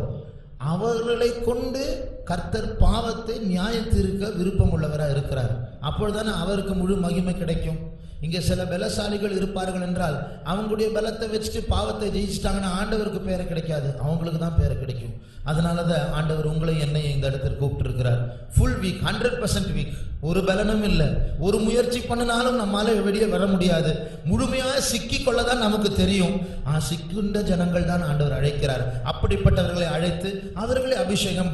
அவர்களை கொண்டு கர்த்தர் பாவத்தை நியாயத்திருக்க விருப்பம் உள்ளவராக இருக்கிறார். அப்பொழுதுதானே அவருக்கு முழு மகிமை கிடைக்கும். இங்கே சில பலசாலிகள் இருப்பார்கள் என்றால் அவங்களுடைய பலத்தை வச்சுட்டு பாவத்தை ஜெயிச்சிட்டாங்கன்னா ஆண்டவருக்கு பேரை கிடைக்காது, அவங்களுக்கு தான் பேரை கிடைக்கும். அதனாலதான் ஆண்டவர் உங்களை என்னையும் இந்த இடத்திற்கு கூப்பிட்டு இருக்கிறார். Full week, 100% week. ஒரு பலனும் இல்லை. ஒரு முயற்சி பண்ணினாலும் நம்மால வெளியே வர முடியாது. முழுமையாக சிக்கி கொள்ளதான் நமக்கு தெரியும். சிக்குண்ட ஜனங்கள் தான் ஆண்டவர் அழைக்கிறார். அப்படிப்பட்டவர்களை அழைத்து அவர்களை அபிஷேகம்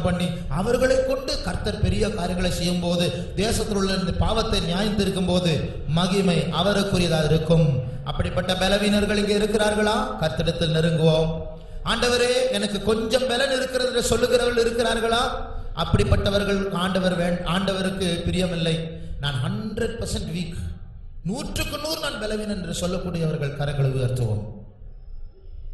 பண்ணி அவர்களை கொண்டு கர்த்தர் பெரிய காரியங்களை செய்யும் போது, தேசத்தில் உள்ள இந்த பாவத்தை நியாயத்திருக்கும் போது மகிமை அவருக்குரியதாக இருக்கும். அப்படிப்பட்ட பலவீனர்கள் இங்கே இருக்கிறார்களா? கர்த்தரிடத்தில் நெருங்குவோம். ஆண்டவரே, எனக்கு கொஞ்சம் பலன் இருக்கிறது என்று சொல்லுகிறவர்கள் இருக்கிறார்களா? அப்படிப்பட்டவர்கள் ஆண்டவருக்கு பிரியமில்லை. நான் 100% வீக், 100க்கு 100 நான் பலவீனன் என்று சொல்லக்கூடியவர்கள் கரங்களை உயர்த்துவோம்.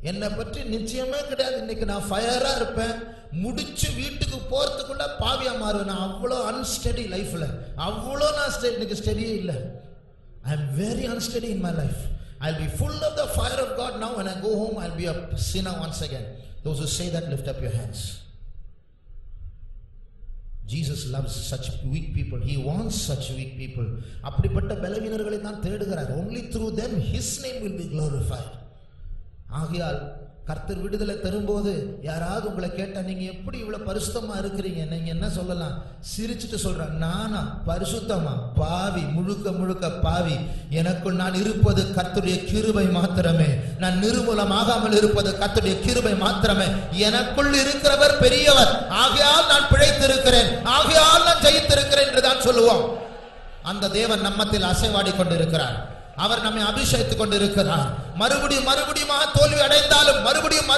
என்னை பற்றி நிச்சயமே கிடையாது. இன்னைக்கு நான் ஃபயரா இருப்பேன், முடிச்சு வீட்டுக்கு போறதுக்குள்ள பாவியா மாறுவேன். நான் அவ்வளோ அன்ஸ்டடி லைஃப்ல, அவ்வளோ நான் இன்னைக்கு ஸ்டடியே இல்லை. I am very unsteady in my life. I'll be full of the fire of God now. When I go home, I'll be a sinner once again. Those who say that, lift up your hands. Jesus loves such weak people. He wants such weak people. அப்படிப்பட்ட பலவீனர்களை தான் தேடுகிறார். Only through them His name will be glorified. ஆகையால் கர்த்தர் விடுதலை தரும்போது யாராவது உங்களை கேட்டா நீங்க எப்படி இவ்வளவு பரிசுத்தமா இருக்கிறீங்க, நீங்க என்ன சொல்லலாம்? சிரிச்சுட்டு சொல்றேன், நானா பரிசுத்தமா? பாவி, முழுக்க பாவி. எனக்குள் நான் இருப்பது கர்த்தருடைய கிருபை மாத்திரமே. நான் நிர்மூலமாகாமல் இருப்பது கர்த்தருடைய கிருபை மாத்திரமே. எனக்குள் இருக்கிறவர் பெரியவர். ஆகையால் நான் பிழைத்திருக்கிறேன், ஆகையால் நான் ஜெயித்திருக்கிறேன் என்றுதான் சொல்லுவோம். அந்த தேவன் நம்மத்தில் அசைவாடி கொண்டிருக்கிறார். அவர் நம்மை அபிஷேகித்துக் கொண்டிருக்கிறார். மறுபடியும் தோல்வி அடைந்தாலும் மறுபடியும்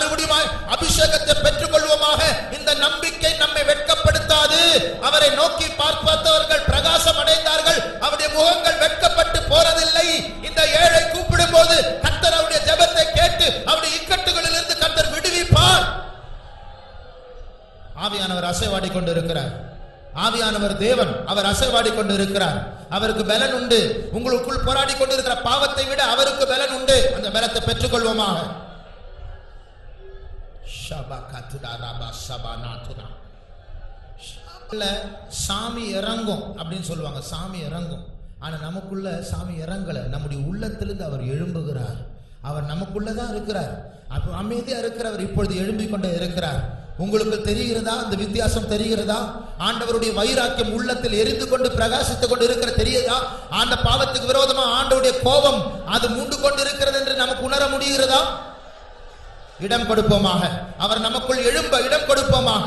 அபிஷேகத்தை பெற்றுக் கொள்வோமாக. இந்த நம்பிக்கை நம்மை வெட்கப்படுத்தாது. அவரை நோக்கி பார்த்தவர்கள் பிரகாசம் அடைந்தார்கள். அவருடைய முகங்கள் வெட்கப்பட்டு போறதில்லை. இந்த ஏழை கூப்பிடும் போது கர்த்தர் அவருடைய ஜெபத்தை கேட்டு அவருடைய இக்கட்டுகளில் இருந்து கர்த்தர் விடுவிப்பார். ஆவியானவர் அசைவாடி கொண்டிருக்கிறார். ஆவியானவர் தேவன், அவர் அசைவாடி கொண்டிருக்கிறார். அவருக்கு பலன் உண்டு. உங்களுக்குள் போராடி கொண்டிருக்கிற பாவத்தை விட அவருக்கு பலன் உண்டு. அந்த பலத்தை பெற்றுக் கொள்வோமாக. சாமி இறங்கும் அப்படின்னு சொல்லுவாங்க. சாமி இறங்கும். ஆனா நமக்குள்ள சாமி இறங்கல. நம்முடைய உள்ளத்திலிருந்து அவர் எழும்புகிறார். அவர் நமக்குள்ளதான் இருக்கிறார். அப்ப அமைதியா இருக்கிறவர் இப்பொழுது எழும்பிக் கொண்டே இருக்கிறார். உங்களுக்கு தெரிகிறதா? அந்த வித்தியாசம் தெரிகிறதா? ஆண்டவருடைய வைராக்கியம் உள்ளத்தில் எரிந்து கொண்டு பிரகாசித்துக் கொண்டு இருக்கிற தெரியுதா? அந்த பாவத்துக்கு விரோதமா ஆண்டவருடைய கோபம் அது மூண்டு கொண்டு இருக்கிறது என்று நமக்கு உணர முடிகிறதா? இடம் கொடுப்போமாக. அவர் நமக்குள் எழும்ப இடம் கொடுப்போமாக.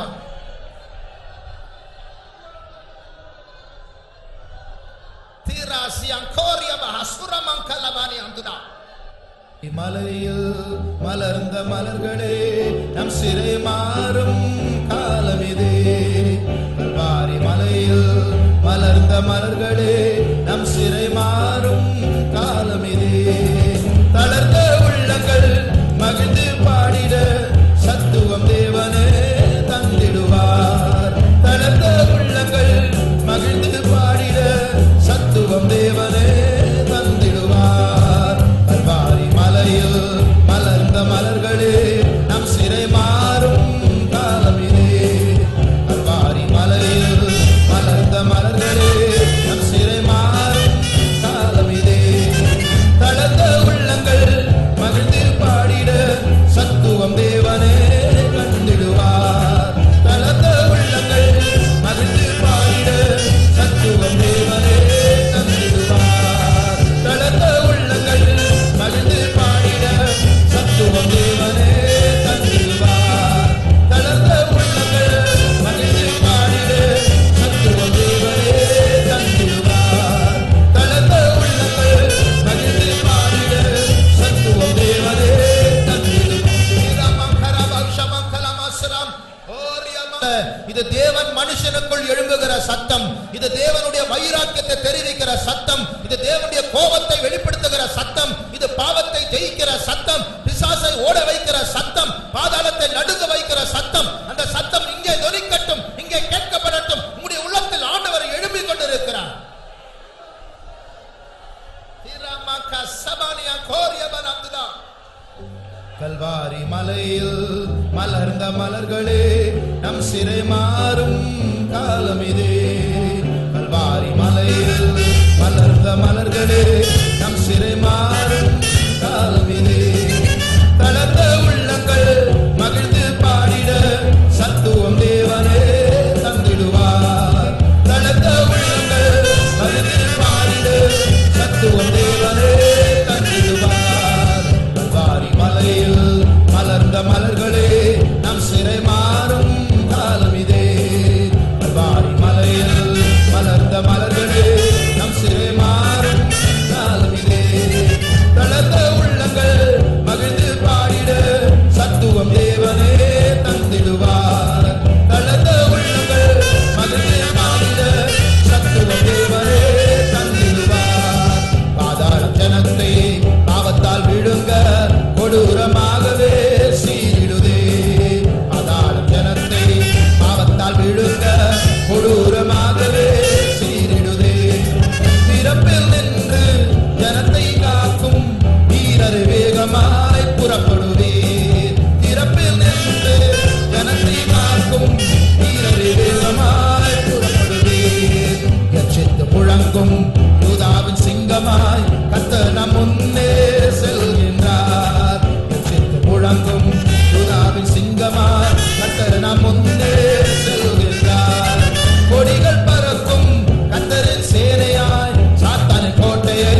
மலையில் மலர்ந்த மலர்களே, நம் சிறை மாறும் காலம் இதே. கல்வாரி மலையில் மலர்ந்த மலர்களே, நம் சிறை மாறும் காலம் இதே. தளர்ந்த உள்ளங்கள் மகிழ்ந்து பாடிட சத்துவம் தேவனே தந்திடுவார். தளர்ந்த உள்ளங்கள் மகிழ்ந்து பாடிட சத்துவம் தேவனே தந்திடுவார். கல்வாரி மலையில் மலர்ந்த மலர்களே, நம் சிறை மாறும் காலம் இதே. கல்வாரி மலையில் மலர்ந்த மலர்களே, நம் சிறை கோபத்தை வெளிப்படுத்துகிற சத்தம், இது பாவத்தை ஜெயிக்கிற சத்தம், பிசாசை ஓட வைக்கிற சத்தம், பாதாளத்தை நடுங்க வைக்கிற சத்தம். அந்த சத்தம் இங்கே தொனிக்கட்டும், இங்கே கேட்கப்படட்டும். உம்முடைய உள்ளத்தில் ஆண்டவர் எழும்பிக் கொண்டிருக்கிறார். கல்வாரி மலையில் மலர்ந்த மலர்களே, நம் சிறை மாறும் காலம் இதே. கல்வாரி மலையில் மலர்ந்த மலர்களே, நம் சிறை மாறும் காலம் இதே. தளர்ந்த உள்ளங்கள் மகிழ்ந்து பாடிட சத்துவம் தேவனே தந்திடுவார். தளர்ந்த உள்ளங்கள் மகிழ்ந்து பாடிட சத்துவம் தேவனே தந்திடுவார். கல்வாரி மலையில் மலர்ந்த மலர்களே, நம் சிறை மாறும் காலம் இதே. கல்வாரி மலையில் மலர்ந்த மலர்களே, நம் சிறை மாறும் காலம் இதே. தளர்ந்த உள்ளங்கள் மகிழ்ந்து பாடிட சத்துவம் தேவனே தந்திடுவார். தளர்ந்த உள்ளங்கள் மகிழ்ந்து பாடிட சத்துவம் தேவனே தந்திடுவார். பாதாள ஜனத்தை பாவத்தால் விழுங்க கொடூரமாகவே சீரிடுதே. பாதாள ஜனத்தை பாவத்தால் விழுங்க கொடூரமாகவே சீரிடுதே. பிறப்பில் நின்று ஜனத்தை காக்கும் வீரர் வேகமாய் புறப்படுவீர். பிறப்பில் நின்று ஜனத்தை காக்கும் வீரர் வேகமாய் புறப்படுவீர். எச்சித்து முழங்கும் யூதாவின் சிங்கமாய் கர்த்தர் நம் முன்னே செல்கின்றார். எச்சித்து முழங்கும் யூதாவின் சிங்கமாய் கர்த்தர் நம் முன்னே செல்கின்றார். கொடிகள் பறக்கும் கர்த்தரின் சேனையாய் சாத்தானின் கோட்டையை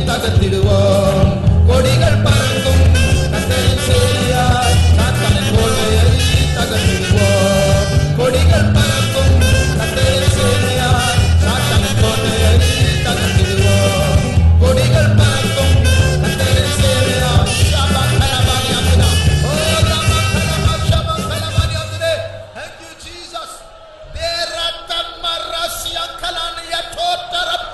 தகர்த்திடுவோம். கொடிகள் பறக்கும் கர்த்தரின் சேனையாய் சாத்தானின் கோட்டையை தகர்த்திடுவோம். கொடிகள் பறக்கும் கர்த்தரின் சேனையாய் சாத்தானின் கோட்டையை தகர்த்திடுவோம். கொடிகள் பறக்கும் கர்த்தரின் சேனையாய் ஷாபகலமானி அம்னா. ஓ ரமகலமா ஷாபகலமானி அம்னே. Thank you Jesus. பேரத்தமரசியகலனிய தோட்டரம்.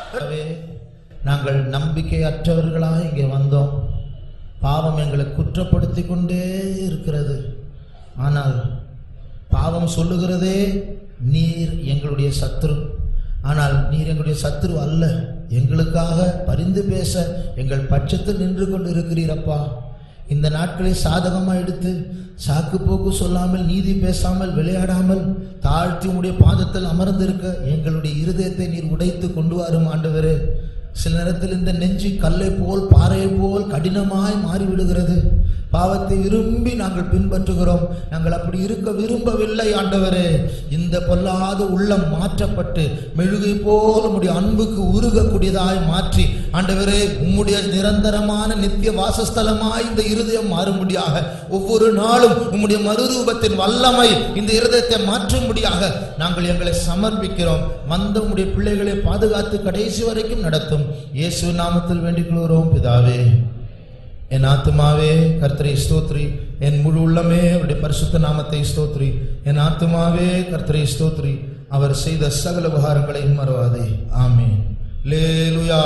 நாங்கள் நம்பிக்கையற்றவர்களாக இங்கே வந்தோம். பாவம் எங்களை குற்றப்படுத்தி கொண்டே இருக்கிறது. ஆனால் பாவம் சொல்லுகிறதே நீர் எங்களுடைய சத்துரு. ஆனால் நீர் எங்களுடைய சத்துரு அல்ல. எங்களுக்காக பரிந்து பேச எங்கள் பட்சத்தில் நின்று கொண்டு இருக்கிறீரப்பா. இந்த நாட்களை சாதகமாக எடுத்து சாக்கு போக்கு சொல்லாமல், நீதி பேசாமல், விளையாடாமல் தாழ்த்தி உம்முடைய பாதத்தில் அமர்ந்திருக்க எங்களுடைய இருதயத்தை நீர் உடைத்து கொண்டு வரும் ஆண்டவரே. சில நேரத்தில் இந்த நெஞ்சு கல்லை போல் பாறையை போல் கடினமாய் மாறிவிடுகிறது. பாவத்தை விரும்பி நாங்கள் பின்பற்றுகிறோம். நாங்கள் அப்படி இருக்க விரும்பவில்லை ஆண்டவரே. இந்த பொல்லாத உள்ளம் மாற்றப்பட்டு மெழுகை போல் உம்முடைய அன்புக்கு உருகக்கூடியதாய் மாற்றி ஆண்டவரே, உம்முடைய நிரந்தரமான நித்திய வாசஸ்தலமாய் இந்த இருதயம் மாறும்படியாக ஒவ்வொரு நாளும் உம்முடைய மறுரூபத்தின் வல்லமை இந்த இருதயத்தை மாற்றும்படியாக நாங்கள் எங்களை சமர்ப்பிக்கிறோம். வந்த உம்முடைய பிள்ளைகளை பாதுகாத்து கடைசி வரைக்கும் நடத்தும். இயேசு நாமத்தில் வேண்டிக் கொள்கிறோம் பிதாவே. என் ஆத்துமாவே கர்த்தரை ஸ்தோத்ரி, என் முழு உள்ளமே அவருடைய பரிசுத்த நாமத்தை ஸ்தோத்ரி. என் ஆத்துமாவே கர்த்தரை ஸ்தோத்ரி, அவர் செய்த சகல உபகாரங்களை மறவாதே. ஆமென். அல்லேலூயா.